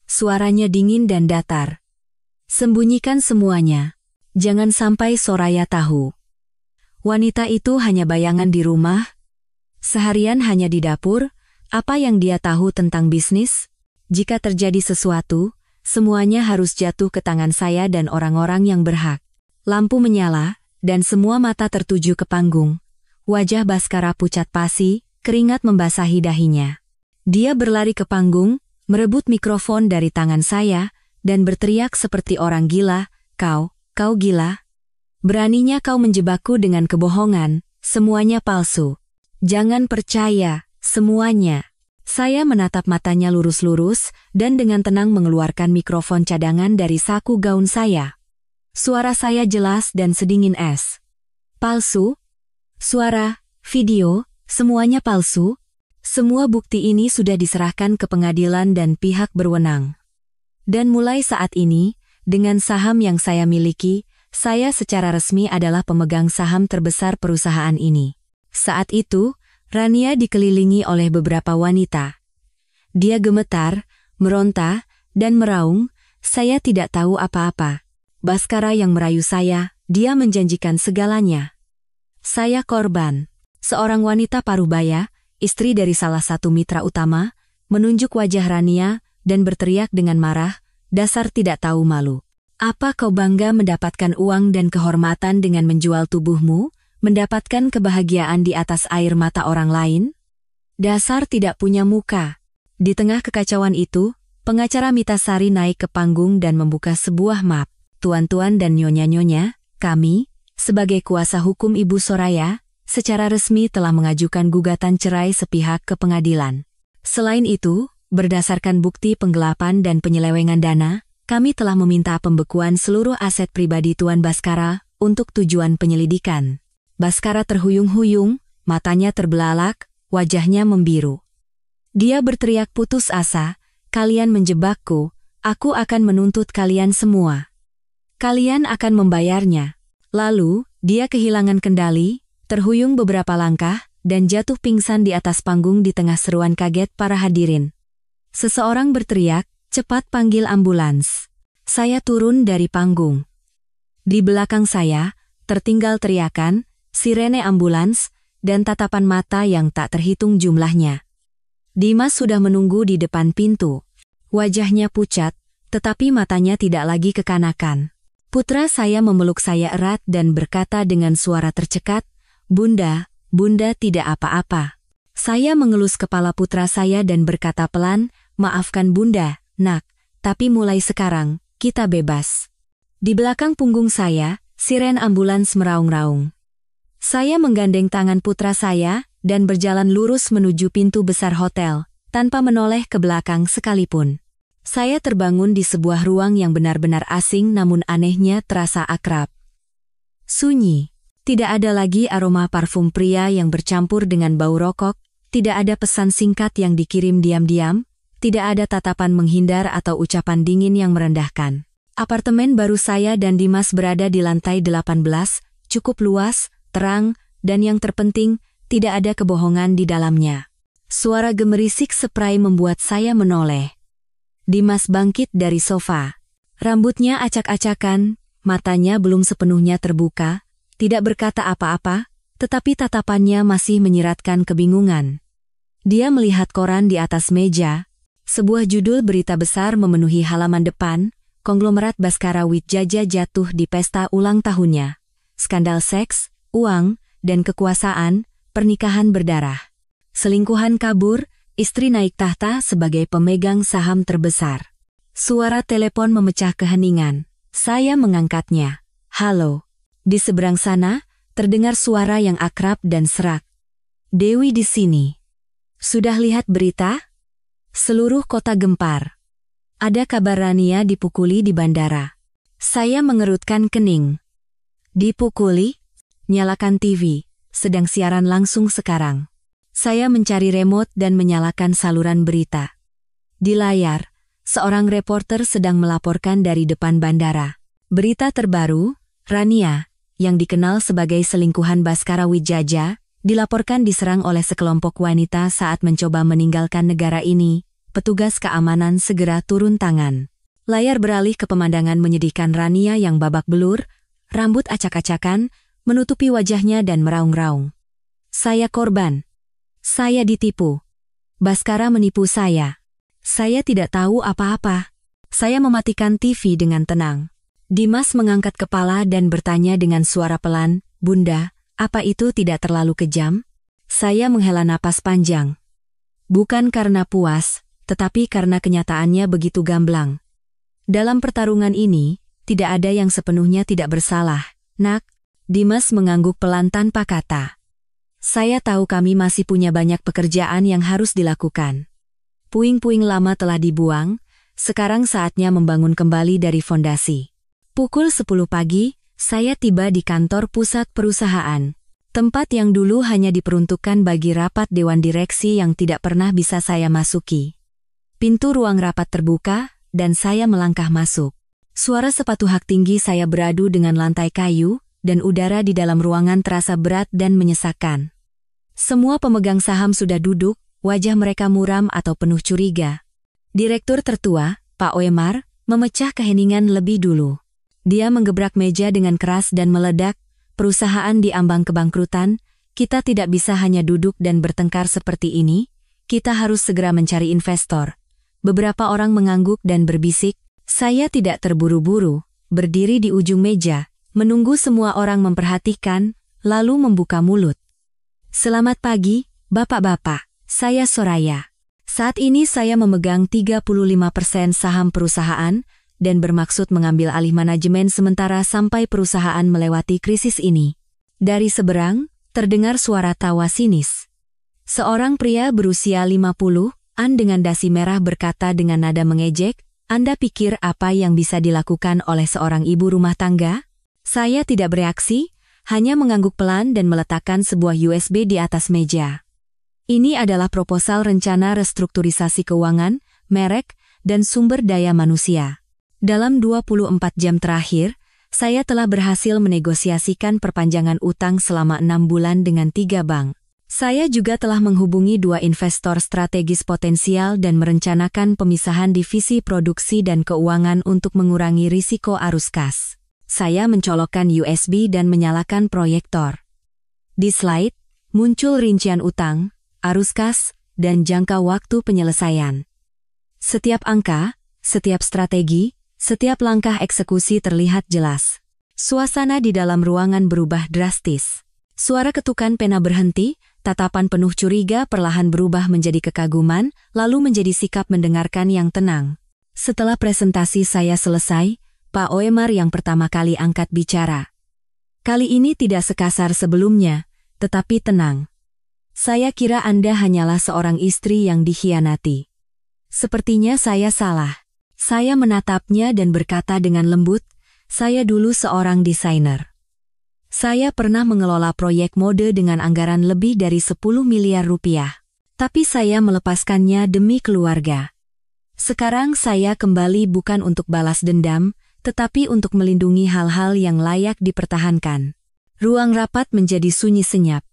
Suaranya dingin dan datar. Sembunyikan semuanya. Jangan sampai Soraya tahu. Wanita itu hanya bayangan di rumah. Seharian hanya di dapur. Apa yang dia tahu tentang bisnis? Jika terjadi sesuatu, semuanya harus jatuh ke tangan saya dan orang-orang yang berhak. Lampu menyala, dan semua mata tertuju ke panggung. Wajah Baskara pucat pasi, keringat membasahi dahinya. Dia berlari ke panggung, merebut mikrofon dari tangan saya, dan berteriak seperti orang gila, kau gila? Beraninya kau menjebakku dengan kebohongan, semuanya palsu. Jangan percaya, semuanya. Saya menatap matanya lurus-lurus, dan dengan tenang mengeluarkan mikrofon cadangan dari saku gaun saya. Suara saya jelas dan sedingin es. Palsu? Suara, video, semuanya palsu? Semua bukti ini sudah diserahkan ke pengadilan dan pihak berwenang. Dan mulai saat ini, dengan saham yang saya miliki, saya secara resmi adalah pemegang saham terbesar perusahaan ini. Saat itu, Rania dikelilingi oleh beberapa wanita. Dia gemetar, meronta, dan meraung. Saya tidak tahu apa-apa. Baskara yang merayu saya, dia menjanjikan segalanya. Saya korban. Seorang wanita parubaya, istri dari salah satu mitra utama, menunjuk wajah Rania dan berteriak dengan marah, dasar tidak tahu malu. Apa kau bangga mendapatkan uang dan kehormatan dengan menjual tubuhmu, mendapatkan kebahagiaan di atas air mata orang lain? Dasar tidak punya muka. Di tengah kekacauan itu, pengacara Mita Sari naik ke panggung dan membuka sebuah map. Tuan-tuan dan nyonya-nyonya, kami, sebagai kuasa hukum Ibu Soraya, secara resmi telah mengajukan gugatan cerai sepihak ke pengadilan. Selain itu, berdasarkan bukti penggelapan dan penyelewengan dana, kami telah meminta pembekuan seluruh aset pribadi Tuan Baskara untuk tujuan penyelidikan. Baskara terhuyung-huyung, matanya terbelalak, wajahnya membiru. Dia berteriak putus asa, kalian menjebakku, aku akan menuntut kalian semua. Kalian akan membayarnya. Lalu, dia kehilangan kendali, terhuyung beberapa langkah, dan jatuh pingsan di atas panggung di tengah seruan kaget para hadirin. Seseorang berteriak, cepat panggil ambulans. Saya turun dari panggung. Di belakang saya, tertinggal teriakan, sirene ambulans, dan tatapan mata yang tak terhitung jumlahnya. Dimas sudah menunggu di depan pintu. Wajahnya pucat, tetapi matanya tidak lagi kekanakan. Putra saya memeluk saya erat dan berkata dengan suara tercekat, Bunda, Bunda tidak apa-apa. Saya mengelus kepala putra saya dan berkata pelan, maafkan Bunda, nak, tapi mulai sekarang, kita bebas. Di belakang punggung saya, siren ambulans meraung-raung. Saya menggandeng tangan putra saya, dan berjalan lurus menuju pintu besar hotel, tanpa menoleh ke belakang sekalipun. Saya terbangun di sebuah ruang yang benar-benar asing namun anehnya terasa akrab. Sunyi. Tidak ada lagi aroma parfum pria yang bercampur dengan bau rokok, tidak ada pesan singkat yang dikirim diam-diam, tidak ada tatapan menghindar atau ucapan dingin yang merendahkan. Apartemen baru saya dan Dimas berada di lantai 18, cukup luas, terang, dan yang terpenting, tidak ada kebohongan di dalamnya. Suara gemerisik spray membuat saya menoleh. Dimas bangkit dari sofa. Rambutnya acak-acakan, matanya belum sepenuhnya terbuka, tidak berkata apa-apa, tetapi tatapannya masih menyiratkan kebingungan. Dia melihat koran di atas meja. Sebuah judul berita besar memenuhi halaman depan, konglomerat Baskara Wijaya jatuh di pesta ulang tahunnya. Skandal seks, uang, dan kekuasaan, pernikahan berdarah. Selingkuhan kabur, istri naik tahta sebagai pemegang saham terbesar. Suara telepon memecah keheningan. Saya mengangkatnya. Halo. Di seberang sana, terdengar suara yang akrab dan serak. Dewi di sini. Sudah lihat berita? Seluruh kota gempar. Ada kabar Rania dipukuli di bandara. Saya mengerutkan kening. Dipukuli? Nyalakan TV. Sedang siaran langsung sekarang. Saya mencari remote dan menyalakan saluran berita. Di layar, seorang reporter sedang melaporkan dari depan bandara. Berita terbaru, Rania, yang dikenal sebagai selingkuhan Baskara Wijaya, dilaporkan diserang oleh sekelompok wanita saat mencoba meninggalkan negara ini, petugas keamanan segera turun tangan. Layar beralih ke pemandangan menyedihkan Rania yang babak belur, rambut acak-acakan, menutupi wajahnya dan meraung-raung. Saya korban. Saya ditipu. Baskara menipu saya. Saya tidak tahu apa-apa. Saya mematikan TV dengan tenang. Dimas mengangkat kepala dan bertanya dengan suara pelan, "Bunda, apa itu tidak terlalu kejam?" Saya menghela napas panjang. Bukan karena puas, tetapi karena kenyataannya begitu gamblang. Dalam pertarungan ini, tidak ada yang sepenuhnya tidak bersalah, Nak. Dimas mengangguk pelan tanpa kata. Saya tahu kami masih punya banyak pekerjaan yang harus dilakukan. Puing-puing lama telah dibuang, sekarang saatnya membangun kembali dari fondasi. Pukul 10 pagi, saya tiba di kantor pusat perusahaan. Tempat yang dulu hanya diperuntukkan bagi rapat dewan direksi yang tidak pernah bisa saya masuki. Pintu ruang rapat terbuka, dan saya melangkah masuk. Suara sepatu hak tinggi saya beradu dengan lantai kayu, dan udara di dalam ruangan terasa berat dan menyesakkan. Semua pemegang saham sudah duduk, wajah mereka muram atau penuh curiga. Direktur tertua, Pak Oemar, memecah keheningan lebih dulu. Dia menggebrak meja dengan keras dan meledak, "Perusahaan diambang kebangkrutan, kita tidak bisa hanya duduk dan bertengkar seperti ini, kita harus segera mencari investor." Beberapa orang mengangguk dan berbisik. Saya tidak terburu-buru, berdiri di ujung meja, menunggu semua orang memperhatikan, lalu membuka mulut. "Selamat pagi, Bapak-bapak, saya Soraya. Saat ini saya memegang 35% saham perusahaan, dan bermaksud mengambil alih manajemen sementara sampai perusahaan melewati krisis ini." Dari seberang, terdengar suara tawa sinis. Seorang pria berusia 50-an dengan dasi merah berkata dengan nada mengejek, "Anda pikir apa yang bisa dilakukan oleh seorang ibu rumah tangga?" Saya tidak bereaksi, hanya mengangguk pelan dan meletakkan sebuah USB di atas meja. Ini adalah proposal rencana restrukturisasi keuangan, merek, dan sumber daya manusia. Dalam 24 jam terakhir, saya telah berhasil menegosiasikan perpanjangan utang selama 6 bulan dengan 3 bank. Saya juga telah menghubungi 2 investor strategis potensial dan merencanakan pemisahan divisi produksi dan keuangan untuk mengurangi risiko arus kas. Saya mencolokkan USB dan menyalakan proyektor. Di slide, muncul rincian utang, arus kas, dan jangka waktu penyelesaian. Setiap angka, setiap strategi, setiap langkah eksekusi terlihat jelas. Suasana di dalam ruangan berubah drastis. Suara ketukan pena berhenti, tatapan penuh curiga perlahan berubah menjadi kekaguman, lalu menjadi sikap mendengarkan yang tenang. Setelah presentasi saya selesai, Pak Oemar yang pertama kali angkat bicara. Kali ini tidak sekasar sebelumnya, tetapi tenang. "Saya kira Anda hanyalah seorang istri yang dikhianati. Sepertinya saya salah." Saya menatapnya dan berkata dengan lembut, "Saya dulu seorang desainer. Saya pernah mengelola proyek mode dengan anggaran lebih dari 10 miliar rupiah. Tapi saya melepaskannya demi keluarga. Sekarang saya kembali bukan untuk balas dendam, tetapi untuk melindungi hal-hal yang layak dipertahankan." Ruang rapat menjadi sunyi senyap.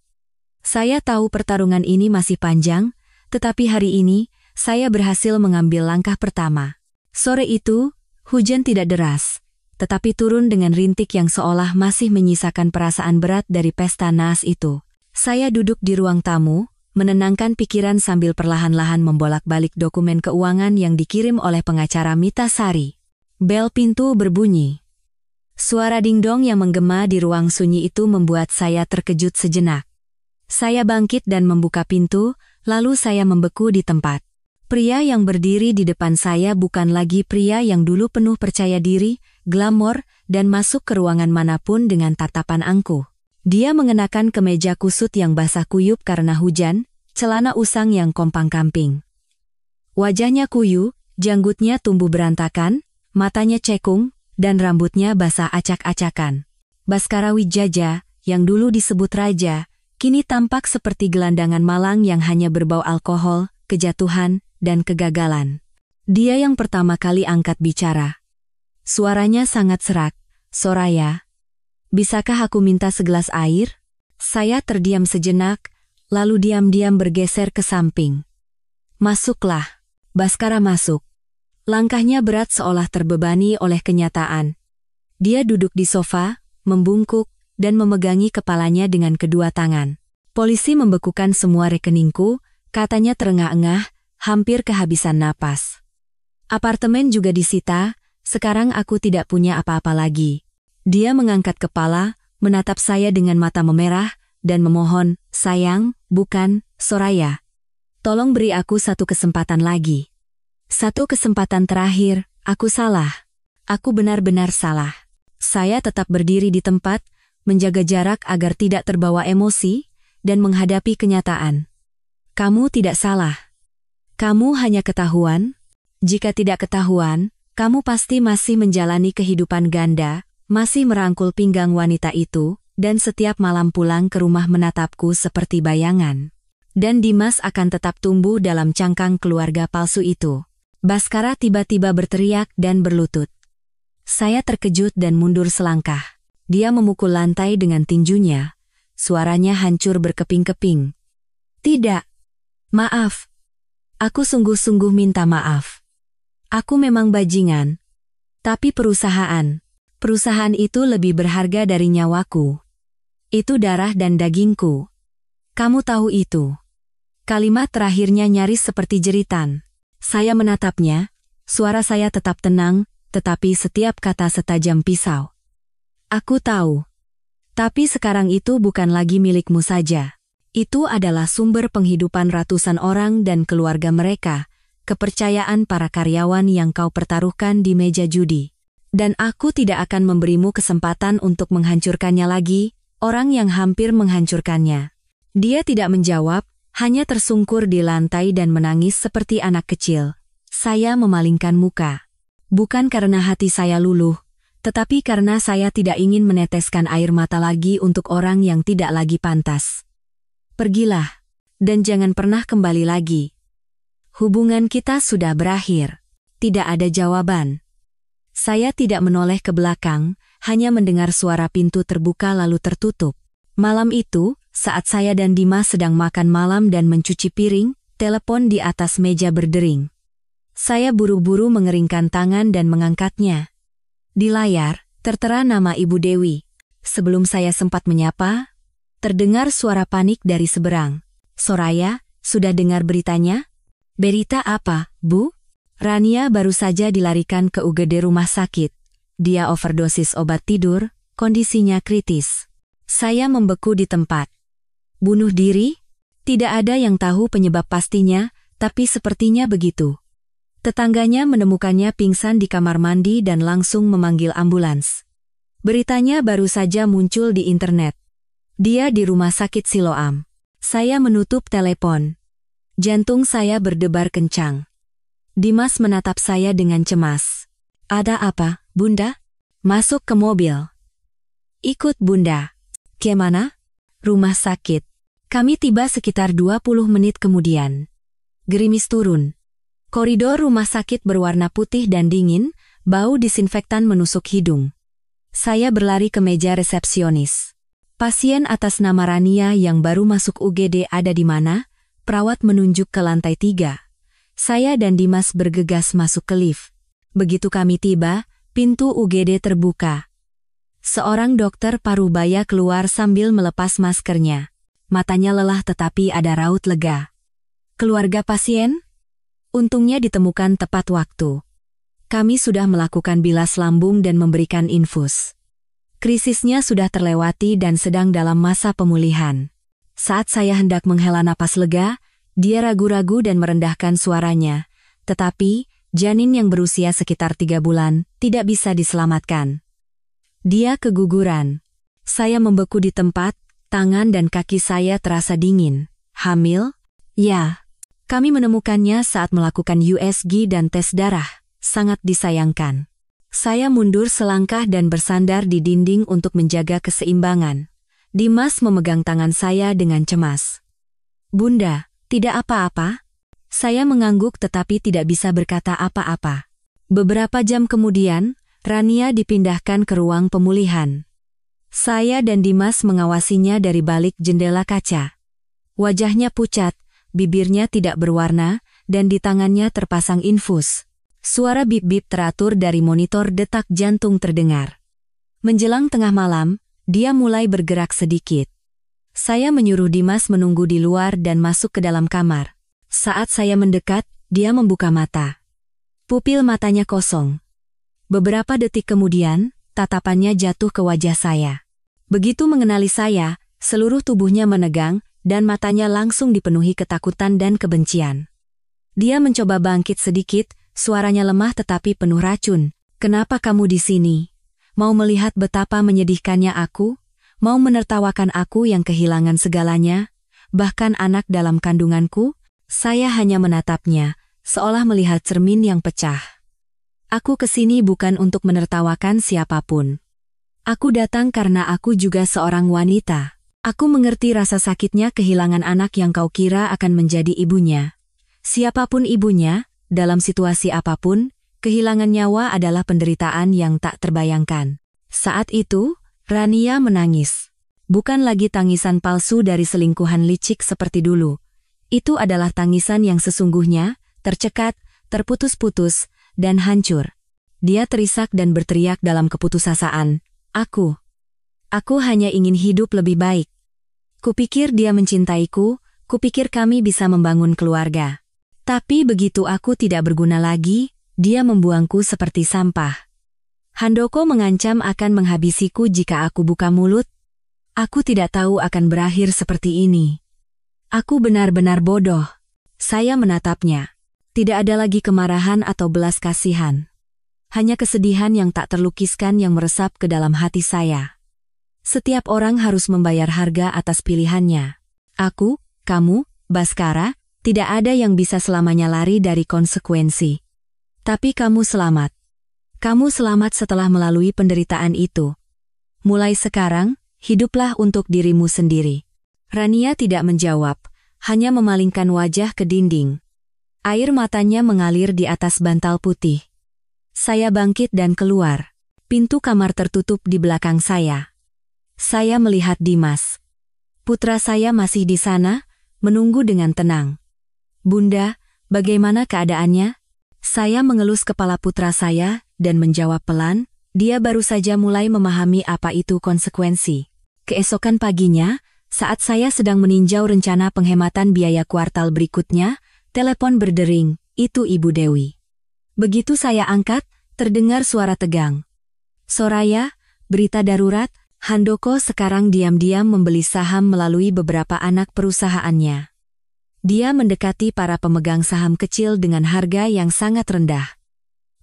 Saya tahu pertarungan ini masih panjang, tetapi hari ini, saya berhasil mengambil langkah pertama. Sore itu, hujan tidak deras, tetapi turun dengan rintik yang seolah masih menyisakan perasaan berat dari pesta naas itu. Saya duduk di ruang tamu, menenangkan pikiran sambil perlahan-lahan membolak-balik dokumen keuangan yang dikirim oleh pengacara Mita Sari. Bel pintu berbunyi. Suara dingdong yang menggema di ruang sunyi itu membuat saya terkejut sejenak. Saya bangkit dan membuka pintu, lalu saya membeku di tempat. Pria yang berdiri di depan saya bukan lagi pria yang dulu penuh percaya diri, glamor, dan masuk ke ruangan manapun dengan tatapan angkuh. Dia mengenakan kemeja kusut yang basah kuyup karena hujan, celana usang yang kompang-kamping. Wajahnya kuyu, janggutnya tumbuh berantakan, matanya cekung, dan rambutnya basah acak-acakan. Baskara Wijaya, yang dulu disebut raja, kini tampak seperti gelandangan malang yang hanya berbau alkohol, kejatuhan, dan kegagalan. Dia yang pertama kali angkat bicara. Suaranya sangat serak. "Soraya, bisakah aku minta segelas air?" Saya terdiam sejenak, lalu diam-diam bergeser ke samping. "Masuklah." Baskara masuk. Langkahnya berat seolah terbebani oleh kenyataan. Dia duduk di sofa, membungkuk, dan memegangi kepalanya dengan kedua tangan. Polisi membekukan semua rekeningku, katanya terengah-engah, hampir kehabisan napas. Apartemen juga disita, sekarang aku tidak punya apa-apa lagi. Dia mengangkat kepala, menatap saya dengan mata memerah, dan memohon, sayang, bukan, Soraya. Tolong beri aku satu kesempatan lagi. Satu kesempatan terakhir, aku salah. Aku benar-benar salah. Saya tetap berdiri di tempat, menjaga jarak agar tidak terbawa emosi, dan menghadapi kenyataan. Kamu tidak salah. Kamu hanya ketahuan. Jika tidak ketahuan, kamu pasti masih menjalani kehidupan ganda, masih merangkul pinggang wanita itu, dan setiap malam pulang ke rumah menatapku seperti bayangan. Dan Dimas akan tetap tumbuh dalam cangkang keluarga palsu itu. Baskara tiba-tiba berteriak dan berlutut. Saya terkejut dan mundur selangkah. Dia memukul lantai dengan tinjunya. Suaranya hancur berkeping-keping. Tidak. Maaf. Aku sungguh-sungguh minta maaf. Aku memang bajingan. Tapi perusahaan itu lebih berharga dari nyawaku. Itu darah dan dagingku. Kamu tahu itu. Kalimat terakhirnya nyaris seperti jeritan. Saya menatapnya, suara saya tetap tenang, tetapi setiap kata setajam pisau. Aku tahu. Tapi sekarang itu bukan lagi milikmu saja. Itu adalah sumber penghidupan ratusan orang dan keluarga mereka, kepercayaan para karyawan yang kau pertaruhkan di meja judi. Dan aku tidak akan memberimu kesempatan untuk menghancurkannya lagi, orang yang hampir menghancurkannya. Dia tidak menjawab, hanya tersungkur di lantai dan menangis seperti anak kecil. Saya memalingkan muka. Bukan karena hati saya luluh, tetapi karena saya tidak ingin meneteskan air mata lagi untuk orang yang tidak lagi pantas. Pergilah, dan jangan pernah kembali lagi. Hubungan kita sudah berakhir. Tidak ada jawaban. Saya tidak menoleh ke belakang, hanya mendengar suara pintu terbuka lalu tertutup. Malam itu, saat saya dan Dimas sedang makan malam dan mencuci piring, telepon di atas meja berdering. Saya buru-buru mengeringkan tangan dan mengangkatnya. Di layar, tertera nama Ibu Dewi. Sebelum saya sempat menyapa, terdengar suara panik dari seberang. Soraya, sudah dengar beritanya? Berita apa, Bu? Rania baru saja dilarikan ke UGD rumah sakit. Dia overdosis obat tidur, kondisinya kritis. Saya membeku di tempat. Bunuh diri? Tidak ada yang tahu penyebab pastinya, tapi sepertinya begitu. Tetangganya menemukannya pingsan di kamar mandi dan langsung memanggil ambulans. Beritanya baru saja muncul di internet. Dia di rumah sakit Siloam. Saya menutup telepon. Jantung saya berdebar kencang. Dimas menatap saya dengan cemas. Ada apa, Bunda? Masuk ke mobil. Ikut Bunda. Kemana? Rumah sakit. Kami tiba sekitar 20 menit kemudian. Gerimis turun. Koridor rumah sakit berwarna putih dan dingin, bau disinfektan menusuk hidung. Saya berlari ke meja resepsionis. Pasien atas nama Rania yang baru masuk UGD ada di mana? Perawat menunjuk ke lantai 3. Saya dan Dimas bergegas masuk ke lift. Begitu kami tiba, pintu UGD terbuka. Seorang dokter parubaya keluar sambil melepas maskernya. Matanya lelah tetapi ada raut lega. Keluarga pasien? Untungnya ditemukan tepat waktu. Kami sudah melakukan bilas lambung dan memberikan infus. Krisisnya sudah terlewati dan sedang dalam masa pemulihan. Saat saya hendak menghela napas lega, dia ragu-ragu dan merendahkan suaranya. Tetapi, janin yang berusia sekitar 3 bulan tidak bisa diselamatkan. Dia keguguran. Saya membeku di tempat, tangan dan kaki saya terasa dingin. Hamil? Ya. Kami menemukannya saat melakukan USG dan tes darah. Sangat disayangkan. Saya mundur selangkah dan bersandar di dinding untuk menjaga keseimbangan. Dimas memegang tangan saya dengan cemas. Bunda, tidak apa-apa? Saya mengangguk tetapi tidak bisa berkata apa-apa. Beberapa jam kemudian, Rania dipindahkan ke ruang pemulihan. Saya dan Dimas mengawasinya dari balik jendela kaca. Wajahnya pucat, bibirnya tidak berwarna, dan di tangannya terpasang infus. Suara bip-bip teratur dari monitor detak jantung terdengar. Menjelang tengah malam, dia mulai bergerak sedikit. Saya menyuruh Dimas menunggu di luar dan masuk ke dalam kamar. Saat saya mendekat, dia membuka mata. Pupil matanya kosong. Beberapa detik kemudian, tatapannya jatuh ke wajah saya. Begitu mengenali saya, seluruh tubuhnya menegang, dan matanya langsung dipenuhi ketakutan dan kebencian. Dia mencoba bangkit sedikit, suaranya lemah tetapi penuh racun. "Kenapa kamu di sini? Mau melihat betapa menyedihkannya aku? Mau menertawakan aku yang kehilangan segalanya? Bahkan anak dalam kandunganku?" Saya hanya menatapnya, seolah melihat cermin yang pecah. "Aku kesini bukan untuk menertawakan siapapun. Aku datang karena aku juga seorang wanita. Aku mengerti rasa sakitnya kehilangan anak yang kau kira akan menjadi ibunya. Siapapun ibunya, dalam situasi apapun, kehilangan nyawa adalah penderitaan yang tak terbayangkan." Saat itu, Rania menangis. Bukan lagi tangisan palsu dari selingkuhan licik seperti dulu. Itu adalah tangisan yang sesungguhnya, tercekat, terputus-putus, dan hancur. Dia terisak dan berteriak dalam keputusasaan, Aku hanya ingin hidup lebih baik. Kupikir dia mencintaiku, kupikir kami bisa membangun keluarga. Tapi begitu aku tidak berguna lagi, dia membuangku seperti sampah. Handoko mengancam akan menghabisiku jika aku buka mulut. Aku tidak tahu akan berakhir seperti ini. Aku benar-benar bodoh." Saya menatapnya. Tidak ada lagi kemarahan atau belas kasihan. Hanya kesedihan yang tak terlukiskan yang meresap ke dalam hati saya. Setiap orang harus membayar harga atas pilihannya. Aku, kamu, Baskara, tidak ada yang bisa selamanya lari dari konsekuensi. Tapi kamu selamat. Kamu selamat setelah melalui penderitaan itu. Mulai sekarang, hiduplah untuk dirimu sendiri. Rania tidak menjawab, hanya memalingkan wajah ke dinding. Air matanya mengalir di atas bantal putih. Saya bangkit dan keluar. Pintu kamar tertutup di belakang saya. Saya melihat Dimas. Putra saya masih di sana, menunggu dengan tenang. "Bunda, bagaimana keadaannya?" Saya mengelus kepala putra saya dan menjawab pelan, dia baru saja mulai memahami apa itu konsekuensi. Keesokan paginya, saat saya sedang meninjau rencana penghematan biaya kuartal berikutnya, telepon berdering, itu Ibu Dewi. Begitu saya angkat, terdengar suara tegang. "Soraya, berita darurat, Handoko sekarang diam-diam membeli saham melalui beberapa anak perusahaannya. Dia mendekati para pemegang saham kecil dengan harga yang sangat rendah.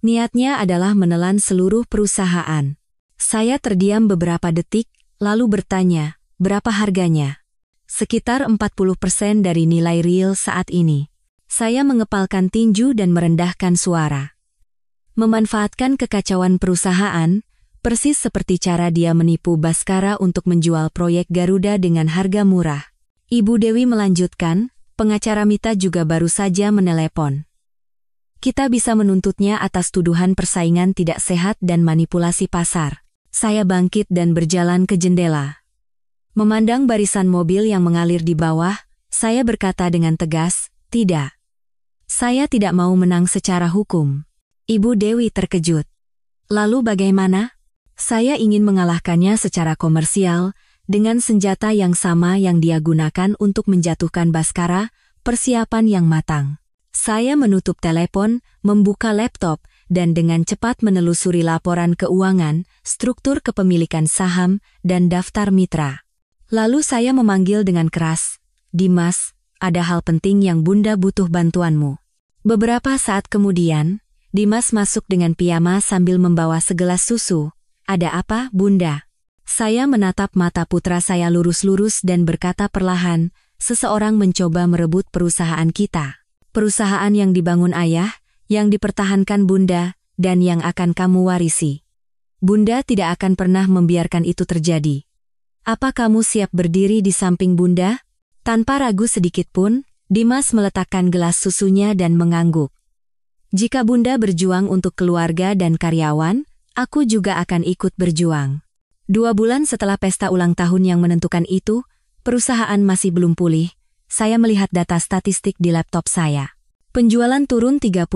Niatnya adalah menelan seluruh perusahaan." Saya terdiam beberapa detik, lalu bertanya, "Berapa harganya?" "Sekitar 40% dari nilai real saat ini." Saya mengepalkan tinju dan merendahkan suara. Memanfaatkan kekacauan perusahaan, persis seperti cara dia menipu Baskara untuk menjual proyek Garuda dengan harga murah. Ibu Dewi melanjutkan, "Pengacara Mita juga baru saja menelepon. Kita bisa menuntutnya atas tuduhan persaingan tidak sehat dan manipulasi pasar." Saya bangkit dan berjalan ke jendela. Memandang barisan mobil yang mengalir di bawah, saya berkata dengan tegas, "Tidak. Saya tidak mau menang secara hukum." Ibu Dewi terkejut. "Lalu bagaimana?" "Saya ingin mengalahkannya secara komersial, dengan senjata yang sama yang dia gunakan untuk menjatuhkan Baskara, persiapan yang matang." Saya menutup telepon, membuka laptop, dan dengan cepat menelusuri laporan keuangan, struktur kepemilikan saham, dan daftar mitra. Lalu saya memanggil dengan keras, "Dimas, ada hal penting yang Bunda butuh bantuanmu." Beberapa saat kemudian, Dimas masuk dengan piyama sambil membawa segelas susu. "Ada apa, Bunda?" Saya menatap mata putra saya lurus-lurus dan berkata perlahan, "Seseorang mencoba merebut perusahaan kita. Perusahaan yang dibangun ayah, yang dipertahankan Bunda, dan yang akan kamu warisi. Bunda tidak akan pernah membiarkan itu terjadi. Apa kamu siap berdiri di samping Bunda?" Tanpa ragu sedikit pun, Dimas meletakkan gelas susunya dan mengangguk. "Jika Bunda berjuang untuk keluarga dan karyawan, aku juga akan ikut berjuang." 2 bulan setelah pesta ulang tahun yang menentukan itu, perusahaan masih belum pulih. Saya melihat data statistik di laptop saya. Penjualan turun 38%,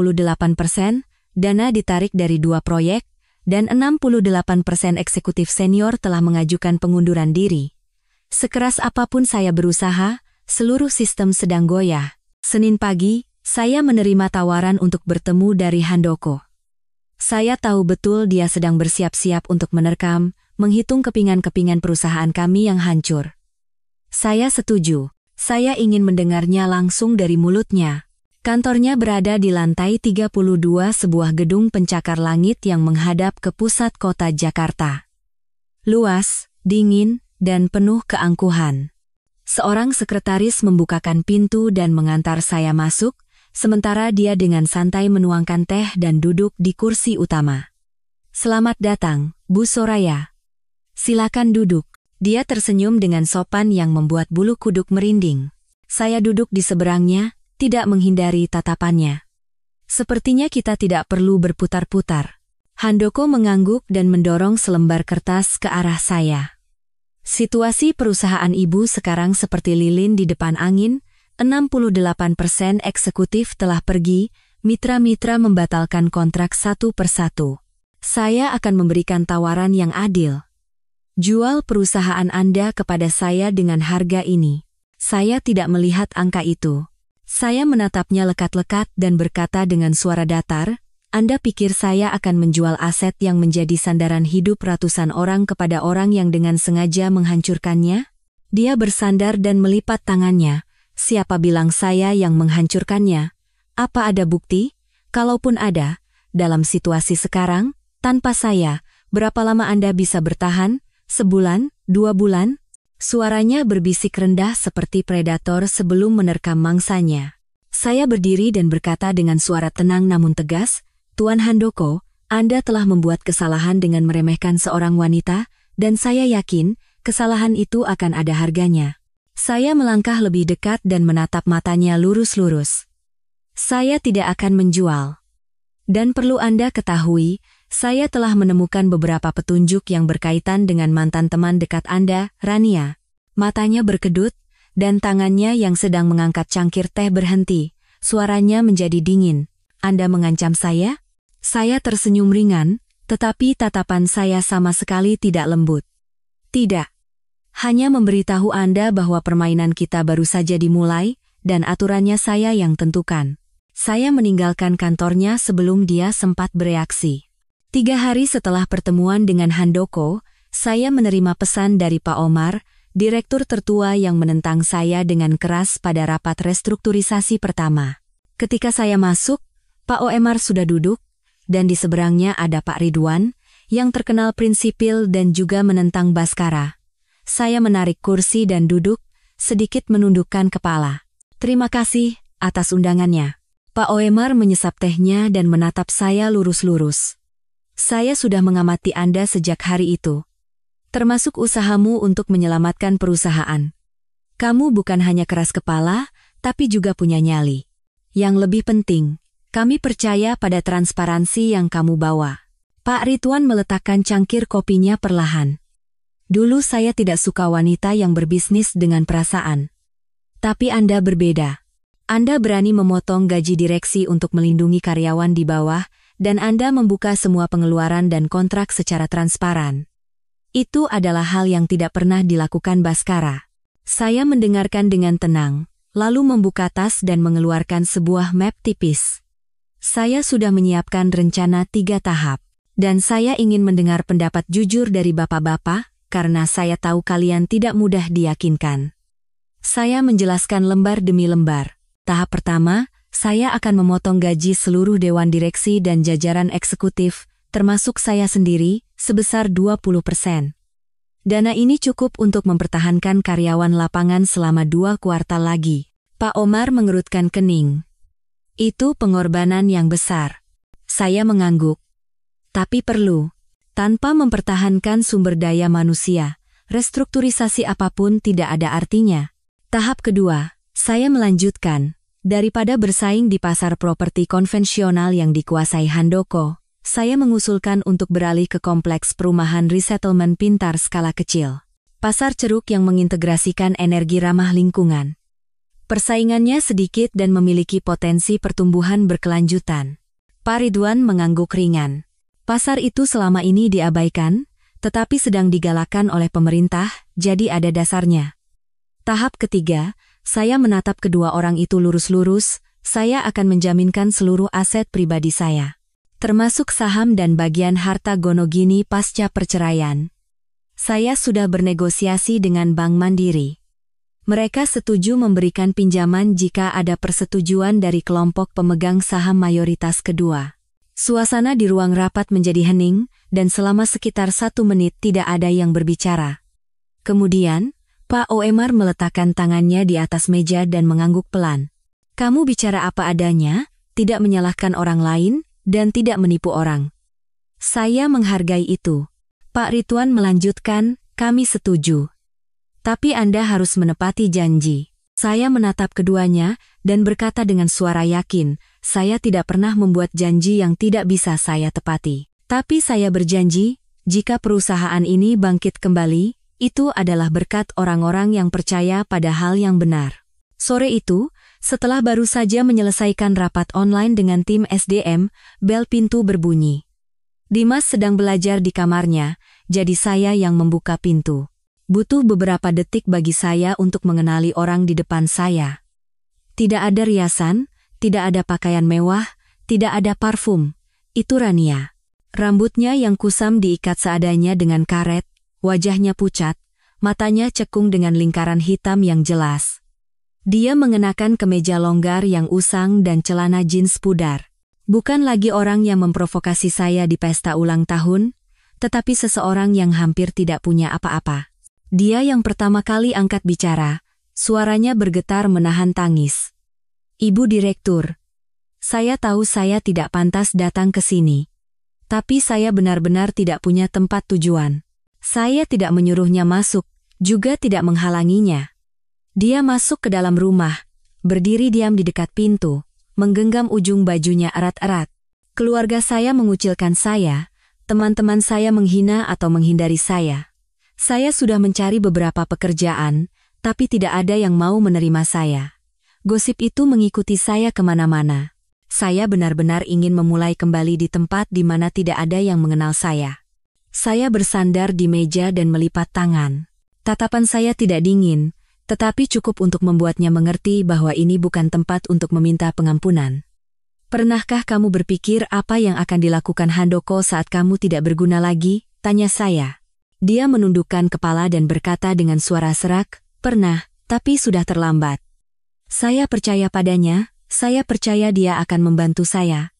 dana ditarik dari 2 proyek, dan 68% eksekutif senior telah mengajukan pengunduran diri. Sekeras apapun saya berusaha, seluruh sistem sedang goyah. Senin pagi, saya menerima tawaran untuk bertemu dari Handoko. Saya tahu betul dia sedang bersiap-siap untuk menerkam, menghitung kepingan-kepingan perusahaan kami yang hancur. Saya setuju. Saya ingin mendengarnya langsung dari mulutnya. Kantornya berada di lantai 32 sebuah gedung pencakar langit yang menghadap ke pusat kota Jakarta. Luas, dingin, dan penuh keangkuhan. Seorang sekretaris membukakan pintu dan mengantar saya masuk, sementara dia dengan santai menuangkan teh dan duduk di kursi utama. "Selamat datang, Bu Soraya. Silakan duduk." Dia tersenyum dengan sopan yang membuat bulu kuduk merinding. Saya duduk di seberangnya, tidak menghindari tatapannya. Sepertinya kita tidak perlu berputar-putar. Handoko mengangguk dan mendorong selembar kertas ke arah saya. Situasi perusahaan ibu sekarang seperti lilin di depan angin, 68% eksekutif telah pergi, mitra-mitra membatalkan kontrak satu persatu. Saya akan memberikan tawaran yang adil. Jual perusahaan Anda kepada saya dengan harga ini. Saya tidak melihat angka itu. Saya menatapnya lekat-lekat dan berkata dengan suara datar, "Anda pikir saya akan menjual aset yang menjadi sandaran hidup ratusan orang kepada orang yang dengan sengaja menghancurkannya?" Dia bersandar dan melipat tangannya. "Siapa bilang saya yang menghancurkannya? Apa ada bukti? Kalaupun ada, dalam situasi sekarang, tanpa saya, berapa lama Anda bisa bertahan? Sebulan? 2 bulan?" Suaranya berbisik rendah seperti predator sebelum menerkam mangsanya. Saya berdiri dan berkata dengan suara tenang namun tegas, "Tuan Handoko, Anda telah membuat kesalahan dengan meremehkan seorang wanita, dan saya yakin kesalahan itu akan ada harganya." Saya melangkah lebih dekat dan menatap matanya lurus-lurus. "Saya tidak akan menjual. Dan perlu Anda ketahui, saya telah menemukan beberapa petunjuk yang berkaitan dengan mantan teman dekat Anda, Rania." Matanya berkedut, dan tangannya yang sedang mengangkat cangkir teh berhenti. Suaranya menjadi dingin. "Anda mengancam saya?" Saya tersenyum ringan, tetapi tatapan saya sama sekali tidak lembut. "Tidak. Hanya memberitahu Anda bahwa permainan kita baru saja dimulai, dan aturannya saya yang tentukan." Saya meninggalkan kantornya sebelum dia sempat bereaksi. 3 hari setelah pertemuan dengan Handoko, saya menerima pesan dari Pak Omar, direktur tertua yang menentang saya dengan keras pada rapat restrukturisasi pertama. Ketika saya masuk, Pak Omar sudah duduk, dan di seberangnya ada Pak Ridwan, yang terkenal prinsipil dan juga menentang Baskara. Saya menarik kursi dan duduk, sedikit menundukkan kepala. "Terima kasih atas undangannya." Pak Omar menyesap tehnya dan menatap saya lurus-lurus. "Saya sudah mengamati Anda sejak hari itu. Termasuk usahamu untuk menyelamatkan perusahaan. Kamu bukan hanya keras kepala, tapi juga punya nyali. Yang lebih penting, kami percaya pada transparansi yang kamu bawa." Pak Ridwan meletakkan cangkir kopinya perlahan. "Dulu saya tidak suka wanita yang berbisnis dengan perasaan. Tapi Anda berbeda. Anda berani memotong gaji direksi untuk melindungi karyawan di bawah, dan Anda membuka semua pengeluaran dan kontrak secara transparan. Itu adalah hal yang tidak pernah dilakukan Baskara." Saya mendengarkan dengan tenang, lalu membuka tas dan mengeluarkan sebuah map tipis. "Saya sudah menyiapkan rencana 3 tahap, dan saya ingin mendengar pendapat jujur dari bapak-bapak, karena saya tahu kalian tidak mudah diyakinkan." Saya menjelaskan lembar demi lembar. Tahap pertama, saya akan memotong gaji seluruh dewan direksi dan jajaran eksekutif, termasuk saya sendiri, sebesar 20%. Dana ini cukup untuk mempertahankan karyawan lapangan selama 2 kuartal lagi. Pak Omar mengerutkan kening. "Itu pengorbanan yang besar." Saya mengangguk. "Tapi perlu. Tanpa mempertahankan sumber daya manusia, restrukturisasi apapun tidak ada artinya." Tahap kedua, saya melanjutkan. Daripada bersaing di pasar properti konvensional yang dikuasai Handoko, saya mengusulkan untuk beralih ke kompleks perumahan resettlement pintar skala kecil. Pasar ceruk yang mengintegrasikan energi ramah lingkungan. Persaingannya sedikit dan memiliki potensi pertumbuhan berkelanjutan. Pak Ridwan mengangguk ringan. Pasar itu selama ini diabaikan, tetapi sedang digalakkan oleh pemerintah, jadi ada dasarnya. Tahap ketiga, saya menatap kedua orang itu lurus-lurus, saya akan menjaminkan seluruh aset pribadi saya. Termasuk saham dan bagian harta Gonogini pasca perceraian. Saya sudah bernegosiasi dengan Bank Mandiri. Mereka setuju memberikan pinjaman jika ada persetujuan dari kelompok pemegang saham mayoritas kedua. Suasana di ruang rapat menjadi hening, dan selama sekitar 1 menit tidak ada yang berbicara. Kemudian, Pak Oemar meletakkan tangannya di atas meja dan mengangguk pelan. Kamu bicara apa adanya, tidak menyalahkan orang lain, dan tidak menipu orang. Saya menghargai itu. Pak Ridwan melanjutkan, kami setuju. Tapi Anda harus menepati janji. Saya menatap keduanya dan berkata dengan suara yakin, saya tidak pernah membuat janji yang tidak bisa saya tepati. Tapi saya berjanji, jika perusahaan ini bangkit kembali, itu adalah berkat orang-orang yang percaya pada hal yang benar. Sore itu, setelah baru saja menyelesaikan rapat online dengan tim SDM, bel pintu berbunyi. Dimas sedang belajar di kamarnya, jadi saya yang membuka pintu. Butuh beberapa detik bagi saya untuk mengenali orang di depan saya. Tidak ada riasan, tidak ada pakaian mewah, tidak ada parfum. Itu Rania. Rambutnya yang kusam diikat seadanya dengan karet, wajahnya pucat, matanya cekung dengan lingkaran hitam yang jelas. Dia mengenakan kemeja longgar yang usang dan celana jeans pudar. Bukan lagi orang yang memprovokasi saya di pesta ulang tahun, tetapi seseorang yang hampir tidak punya apa-apa. Dia yang pertama kali angkat bicara, suaranya bergetar menahan tangis. Ibu Direktur, saya tahu saya tidak pantas datang ke sini. Tapi saya benar-benar tidak punya tempat tujuan. Saya tidak menyuruhnya masuk, juga tidak menghalanginya. Dia masuk ke dalam rumah, berdiri diam di dekat pintu, menggenggam ujung bajunya erat-erat. Keluarga saya mengucilkan saya, teman-teman saya menghina atau menghindari saya. Saya sudah mencari beberapa pekerjaan, tapi tidak ada yang mau menerima saya. Gosip itu mengikuti saya kemana-mana. Saya benar-benar ingin memulai kembali di tempat di mana tidak ada yang mengenal saya. Saya bersandar di meja dan melipat tangan. Tatapan saya tidak dingin, tetapi cukup untuk membuatnya mengerti bahwa ini bukan tempat untuk meminta pengampunan. Pernahkah kamu berpikir apa yang akan dilakukan Handoko saat kamu tidak berguna lagi? Tanya saya. Dia menundukkan kepala dan berkata dengan suara serak, pernah, tapi sudah terlambat. Saya percaya padanya, saya percaya dia akan membantu saya.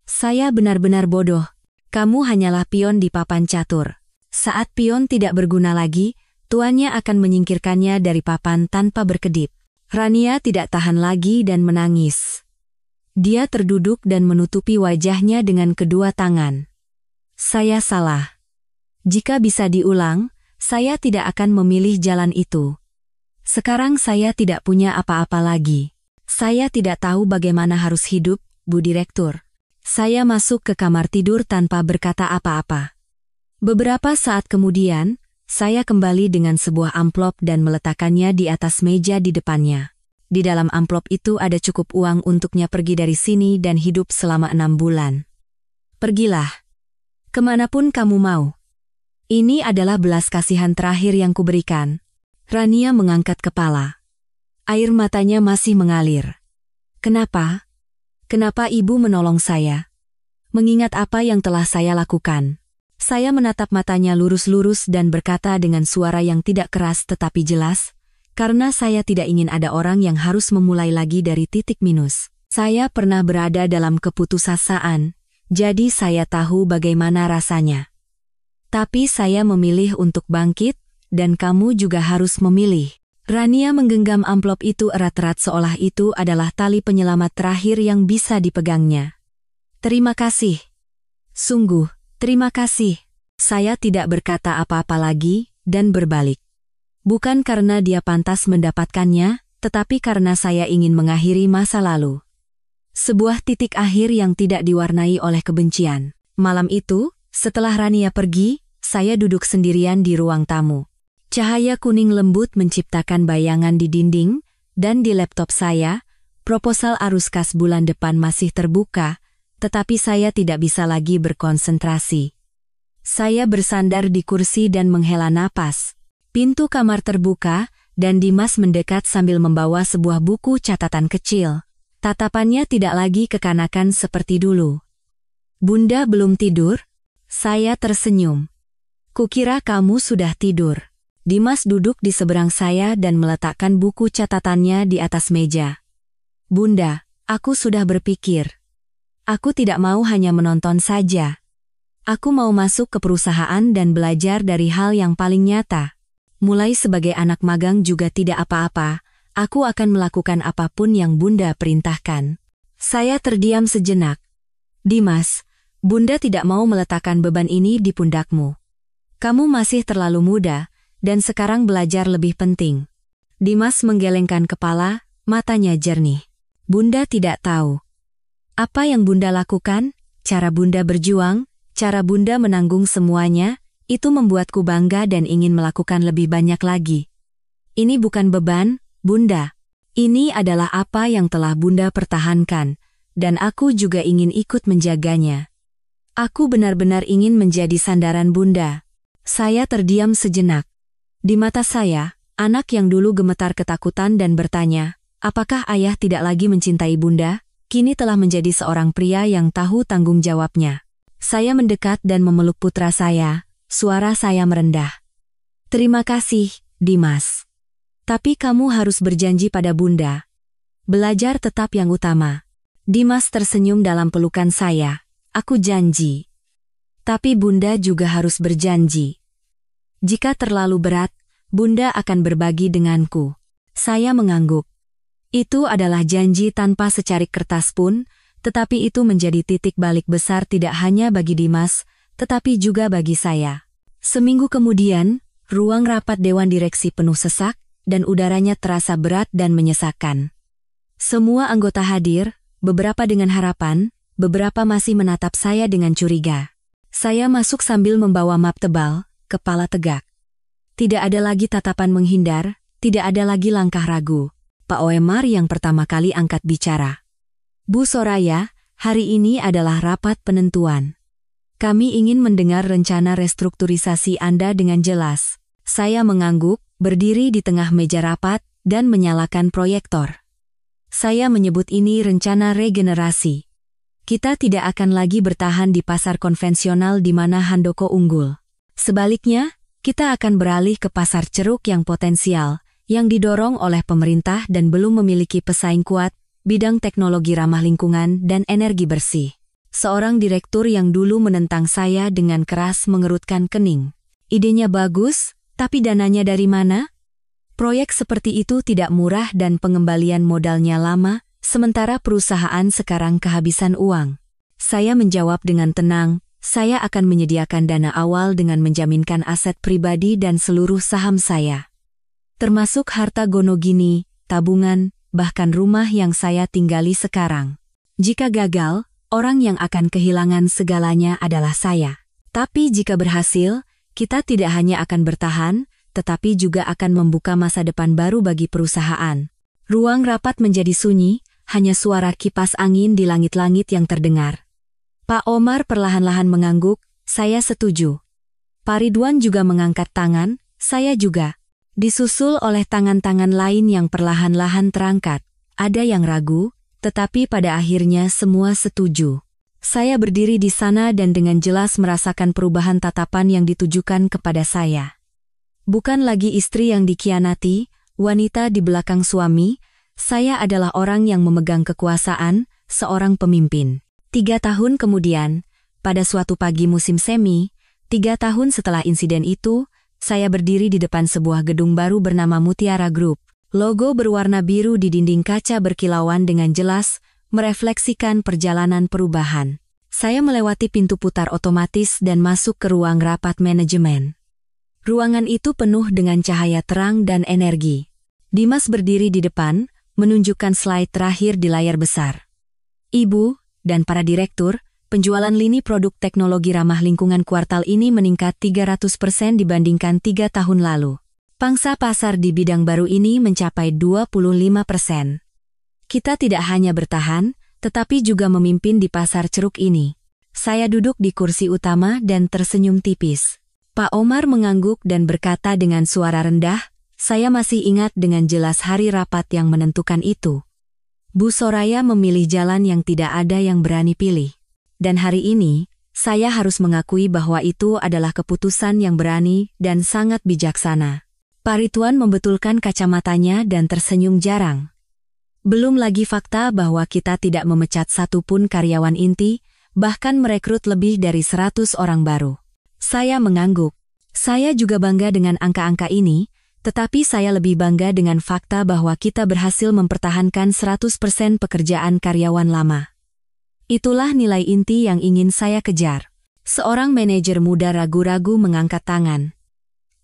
Saya benar-benar bodoh. Kamu hanyalah pion di papan catur. Saat pion tidak berguna lagi, tuannya akan menyingkirkannya dari papan tanpa berkedip. Rania tidak tahan lagi dan menangis. Dia terduduk dan menutupi wajahnya dengan kedua tangan. Saya salah. Jika bisa diulang, saya tidak akan memilih jalan itu. Sekarang saya tidak punya apa-apa lagi. Saya tidak tahu bagaimana harus hidup, Bu Direktur. Saya masuk ke kamar tidur tanpa berkata apa-apa. Beberapa saat kemudian, saya kembali dengan sebuah amplop dan meletakkannya di atas meja di depannya. Di dalam amplop itu ada cukup uang untuknya pergi dari sini dan hidup selama 6 bulan. Pergilah. Kemanapun kamu mau. Ini adalah belas kasihan terakhir yang kuberikan. Rania mengangkat kepala. Air matanya masih mengalir. Kenapa? Kenapa ibu menolong saya? Mengingat apa yang telah saya lakukan. Saya menatap matanya lurus-lurus dan berkata dengan suara yang tidak keras tetapi jelas, karena saya tidak ingin ada orang yang harus memulai lagi dari titik minus. Saya pernah berada dalam keputusasaan, jadi saya tahu bagaimana rasanya. Tapi saya memilih untuk bangkit, dan kamu juga harus memilih. Rania menggenggam amplop itu erat-erat seolah itu adalah tali penyelamat terakhir yang bisa dipegangnya. Terima kasih. Sungguh, terima kasih. Saya tidak berkata apa-apa lagi, dan berbalik. Bukan karena dia pantas mendapatkannya, tetapi karena saya ingin mengakhiri masa lalu. Sebuah titik akhir yang tidak diwarnai oleh kebencian. Malam itu, setelah Rania pergi, saya duduk sendirian di ruang tamu. Cahaya kuning lembut menciptakan bayangan di dinding, Dan di laptop saya, proposal arus kas bulan depan masih terbuka, tetapi saya tidak bisa lagi berkonsentrasi. Saya bersandar di kursi dan menghela napas. Pintu kamar terbuka, dan Dimas mendekat sambil membawa sebuah buku catatan kecil. Tatapannya tidak lagi kekanakan seperti dulu. "Bunda belum tidur?" Saya tersenyum. "Kukira kamu sudah tidur." Dimas duduk di seberang saya dan meletakkan buku catatannya di atas meja. "Bunda, aku sudah berpikir. Aku tidak mau hanya menonton saja. Aku mau masuk ke perusahaan dan belajar dari hal yang paling nyata. Mulai sebagai anak magang juga tidak apa-apa, aku akan melakukan apapun yang Bunda perintahkan." Saya terdiam sejenak. "Dimas, Bunda tidak mau meletakkan beban ini di pundakmu. Kamu masih terlalu muda, dan sekarang belajar lebih penting." Dimas menggelengkan kepala, matanya jernih. "Bunda tidak tahu. Apa yang Bunda lakukan, cara Bunda berjuang, cara Bunda menanggung semuanya, itu membuatku bangga dan ingin melakukan lebih banyak lagi. Ini bukan beban, Bunda. Ini adalah apa yang telah Bunda pertahankan, dan aku juga ingin ikut menjaganya. Aku benar-benar ingin menjadi sandaran Bunda." Saya terdiam sejenak. Di mata saya, anak yang dulu gemetar ketakutan dan bertanya, "Apakah ayah tidak lagi mencintai Bunda?" kini telah menjadi seorang pria yang tahu tanggung jawabnya. Saya mendekat dan memeluk putra saya, suara saya merendah. "Terima kasih, Dimas. Tapi kamu harus berjanji pada Bunda. Belajar tetap yang utama." Dimas tersenyum dalam pelukan saya. "Aku janji. Tapi Bunda juga harus berjanji. Jika terlalu berat, Bunda akan berbagi denganku." Saya mengangguk. Itu adalah janji tanpa secarik kertas pun, tetapi itu menjadi titik balik besar tidak hanya bagi Dimas, tetapi juga bagi saya. Seminggu kemudian, ruang rapat Dewan Direksi penuh sesak, dan udaranya terasa berat dan menyesakkan. Semua anggota hadir, beberapa dengan harapan, beberapa masih menatap saya dengan curiga. Saya masuk sambil membawa map tebal, kepala tegak. Tidak ada lagi tatapan menghindar, tidak ada lagi langkah ragu. Pak Oemar yang pertama kali angkat bicara. "Bu Soraya, hari ini adalah rapat penentuan. Kami ingin mendengar rencana restrukturisasi Anda dengan jelas." Saya mengangguk, berdiri di tengah meja rapat, dan menyalakan proyektor. Saya menyebut ini rencana regenerasi. Kita tidak akan lagi bertahan di pasar konvensional di mana Handoko unggul. Sebaliknya, kita akan beralih ke pasar ceruk yang potensial, yang didorong oleh pemerintah dan belum memiliki pesaing kuat, bidang teknologi ramah lingkungan dan energi bersih. Seorang direktur yang dulu menentang saya dengan keras mengerutkan kening. "Idenya bagus, tapi dananya dari mana? Proyek seperti itu tidak murah dan pengembalian modalnya lama, sementara perusahaan sekarang kehabisan uang." Saya menjawab dengan tenang, "Saya akan menyediakan dana awal dengan menjaminkan aset pribadi dan seluruh saham saya. Termasuk harta gonogini, tabungan, bahkan rumah yang saya tinggali sekarang. Jika gagal, orang yang akan kehilangan segalanya adalah saya. Tapi jika berhasil, kita tidak hanya akan bertahan, tetapi juga akan membuka masa depan baru bagi perusahaan." Ruang rapat menjadi sunyi, hanya suara kipas angin di langit-langit yang terdengar. Pak Omar perlahan-lahan mengangguk, "Saya setuju." Pak Ridwan juga mengangkat tangan, "Saya juga." Disusul oleh tangan-tangan lain yang perlahan-lahan terangkat. Ada yang ragu, tetapi pada akhirnya semua setuju. Saya berdiri di sana dan dengan jelas merasakan perubahan tatapan yang ditujukan kepada saya. Bukan lagi istri yang dikhianati, wanita di belakang suami, saya adalah orang yang memegang kekuasaan, seorang pemimpin. 3 tahun kemudian, pada suatu pagi musim semi, 3 tahun setelah insiden itu, saya berdiri di depan sebuah gedung baru bernama Mutiara Group. Logo berwarna biru di dinding kaca berkilauan dengan jelas, merefleksikan perjalanan perubahan. Saya melewati pintu putar otomatis dan masuk ke ruang rapat manajemen. Ruangan itu penuh dengan cahaya terang dan energi. Dimas berdiri di depan, menunjukkan slide terakhir di layar besar. "Ibu dan para direktur, penjualan lini produk teknologi ramah lingkungan kuartal ini meningkat 300% dibandingkan 3 tahun lalu. Pangsa pasar di bidang baru ini mencapai 25%. Kita tidak hanya bertahan, tetapi juga memimpin di pasar ceruk ini. Saya duduk di kursi utama dan tersenyum tipis. Pak Omar mengangguk dan berkata dengan suara rendah, "Saya masih ingat dengan jelas hari rapat yang menentukan itu. Bu Soraya memilih jalan yang tidak ada yang berani pilih. Dan hari ini, saya harus mengakui bahwa itu adalah keputusan yang berani dan sangat bijaksana." Pak Ridwan membetulkan kacamatanya dan tersenyum jarang. Belum lagi fakta bahwa kita tidak memecat satupun karyawan inti, bahkan merekrut lebih dari 100 orang baru. Saya mengangguk. Saya juga bangga dengan angka-angka ini, tetapi saya lebih bangga dengan fakta bahwa kita berhasil mempertahankan 100% pekerjaan karyawan lama. Itulah nilai inti yang ingin saya kejar. Seorang manajer muda ragu-ragu mengangkat tangan.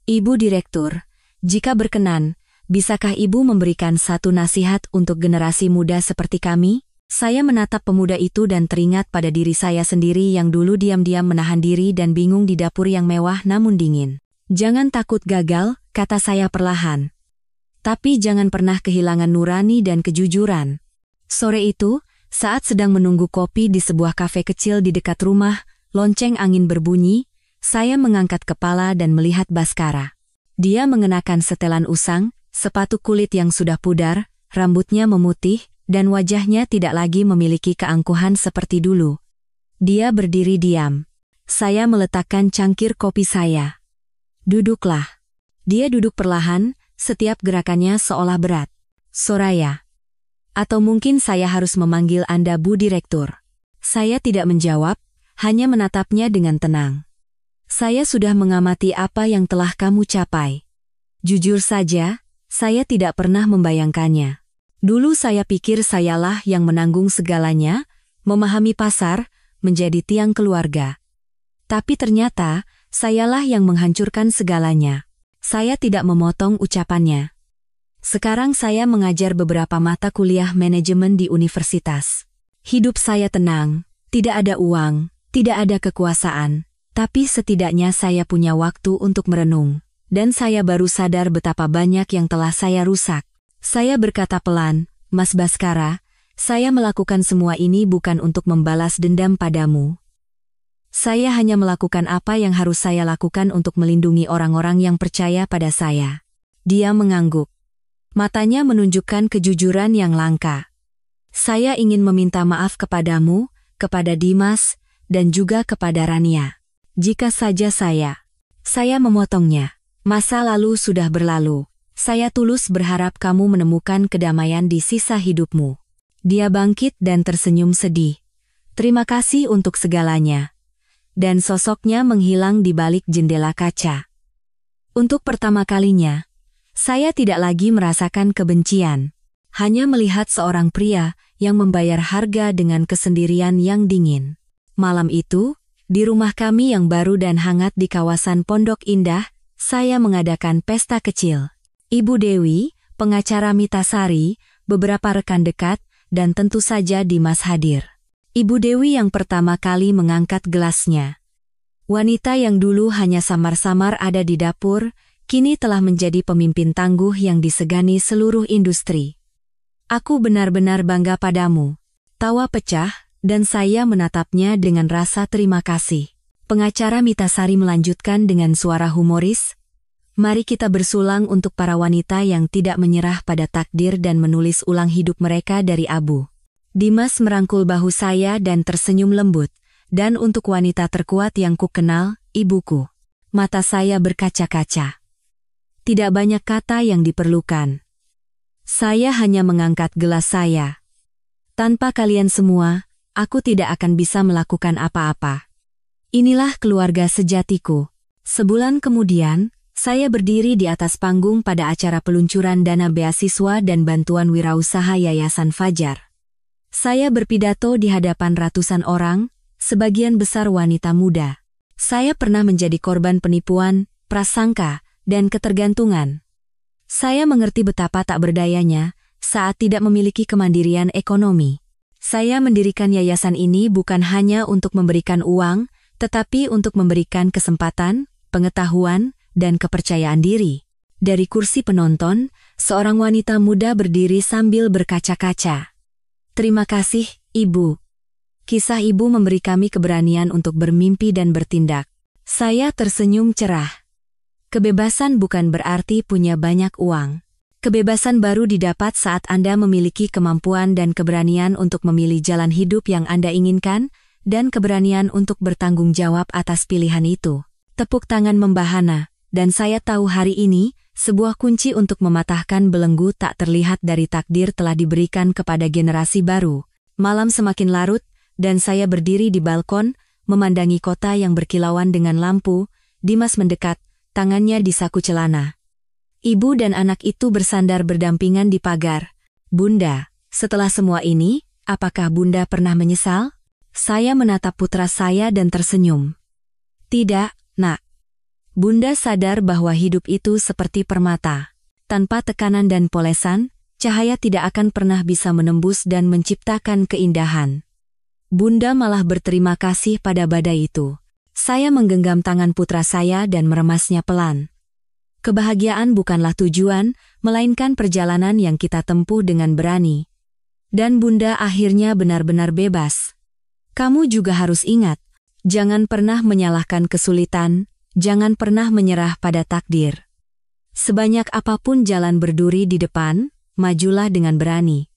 "Ibu Direktur, jika berkenan, bisakah Ibu memberikan satu nasihat untuk generasi muda seperti kami?" Saya menatap pemuda itu dan teringat pada diri saya sendiri yang dulu diam-diam menahan diri dan bingung di dapur yang mewah namun dingin. "Jangan takut gagal," kata saya perlahan. "Tapi jangan pernah kehilangan nurani dan kejujuran." Sore itu, saat sedang menunggu kopi di sebuah kafe kecil di dekat rumah, lonceng angin berbunyi, saya mengangkat kepala dan melihat Baskara. Dia mengenakan setelan usang, sepatu kulit yang sudah pudar, rambutnya memutih, dan wajahnya tidak lagi memiliki keangkuhan seperti dulu. Dia berdiri diam. Saya meletakkan cangkir kopi saya. "Duduklah." Dia duduk perlahan, setiap gerakannya seolah berat. "Soraya. Atau mungkin saya harus memanggil Anda Bu Direktur." Saya tidak menjawab, hanya menatapnya dengan tenang. "Saya sudah mengamati apa yang telah kamu capai. Jujur saja, saya tidak pernah membayangkannya. Dulu saya pikir sayalah yang menanggung segalanya, memahami pasar, menjadi tiang keluarga. Tapi ternyata, sayalah yang menghancurkan segalanya." Saya tidak memotong ucapannya. "Sekarang saya mengajar beberapa mata kuliah manajemen di universitas. Hidup saya tenang, tidak ada uang, tidak ada kekuasaan, tapi setidaknya saya punya waktu untuk merenung. Dan saya baru sadar betapa banyak yang telah saya rusak." Saya berkata pelan, "Mas Baskara, saya melakukan semua ini bukan untuk membalas dendam padamu. Saya hanya melakukan apa yang harus saya lakukan untuk melindungi orang-orang yang percaya pada saya." Dia mengangguk. Matanya menunjukkan kejujuran yang langka. "Saya ingin meminta maaf kepadamu, kepada Dimas, dan juga kepada Rania. Jika saja saya memotongnya. Masa lalu sudah berlalu. Saya tulus berharap kamu menemukan kedamaian di sisa hidupmu." Dia bangkit dan tersenyum sedih. "Terima kasih untuk segalanya." Dan sosoknya menghilang di balik jendela kaca. Untuk pertama kalinya, saya tidak lagi merasakan kebencian. Hanya melihat seorang pria yang membayar harga dengan kesendirian yang dingin. Malam itu, di rumah kami yang baru dan hangat di kawasan Pondok Indah, saya mengadakan pesta kecil. Ibu Dewi, pengacara Mita Sari, beberapa rekan dekat, dan tentu saja Dimas hadir. Ibu Dewi yang pertama kali mengangkat gelasnya. Wanita yang dulu hanya samar-samar ada di dapur, kini telah menjadi pemimpin tangguh yang disegani seluruh industri. "Aku benar-benar bangga padamu." Tawa pecah, dan saya menatapnya dengan rasa terima kasih. Pengacara Mita Sari melanjutkan dengan suara humoris, "Mari kita bersulang untuk para wanita yang tidak menyerah pada takdir dan menulis ulang hidup mereka dari abu." Dimas merangkul bahu saya dan tersenyum lembut. "Dan untuk wanita terkuat yang kukenal, ibuku." Mata saya berkaca-kaca. Tidak banyak kata yang diperlukan. Saya hanya mengangkat gelas saya. "Tanpa kalian semua, aku tidak akan bisa melakukan apa-apa. Inilah keluarga sejatiku." Sebulan kemudian, saya berdiri di atas panggung pada acara peluncuran dana beasiswa dan bantuan wirausaha Yayasan Fajar. Saya berpidato di hadapan ratusan orang, sebagian besar wanita muda. Saya pernah menjadi korban penipuan, prasangka, dan ketergantungan. Saya mengerti betapa tak berdayanya saat tidak memiliki kemandirian ekonomi. Saya mendirikan yayasan ini bukan hanya untuk memberikan uang, tetapi untuk memberikan kesempatan, pengetahuan, dan kepercayaan diri. Dari kursi penonton, seorang wanita muda berdiri sambil berkaca-kaca. Terima kasih, Ibu. Kisah Ibu memberi kami keberanian untuk bermimpi dan bertindak. Saya tersenyum cerah. Kebebasan bukan berarti punya banyak uang. Kebebasan baru didapat saat Anda memiliki kemampuan dan keberanian untuk memilih jalan hidup yang Anda inginkan, dan keberanian untuk bertanggung jawab atas pilihan itu. Tepuk tangan membahana, dan saya tahu hari ini, sebuah kunci untuk mematahkan belenggu tak terlihat dari takdir telah diberikan kepada generasi baru. Malam semakin larut, dan saya berdiri di balkon, memandangi kota yang berkilauan dengan lampu. Dimas mendekat, tangannya di saku celana. Ibu dan anak itu bersandar berdampingan di pagar. Bunda, setelah semua ini, apakah Bunda pernah menyesal? Saya menatap putra saya dan tersenyum. Tidak, Nak. Bunda sadar bahwa hidup itu seperti permata. Tanpa tekanan dan polesan, cahaya tidak akan pernah bisa menembus dan menciptakan keindahan. Bunda malah berterima kasih pada badai itu. Saya menggenggam tangan putra saya dan meremasnya pelan. Kebahagiaan bukanlah tujuan, melainkan perjalanan yang kita tempuh dengan berani. Dan Bunda akhirnya benar-benar bebas. Kamu juga harus ingat, jangan pernah menyalahkan kesulitan, jangan pernah menyerah pada takdir. Sebanyak apapun jalan berduri di depan, majulah dengan berani.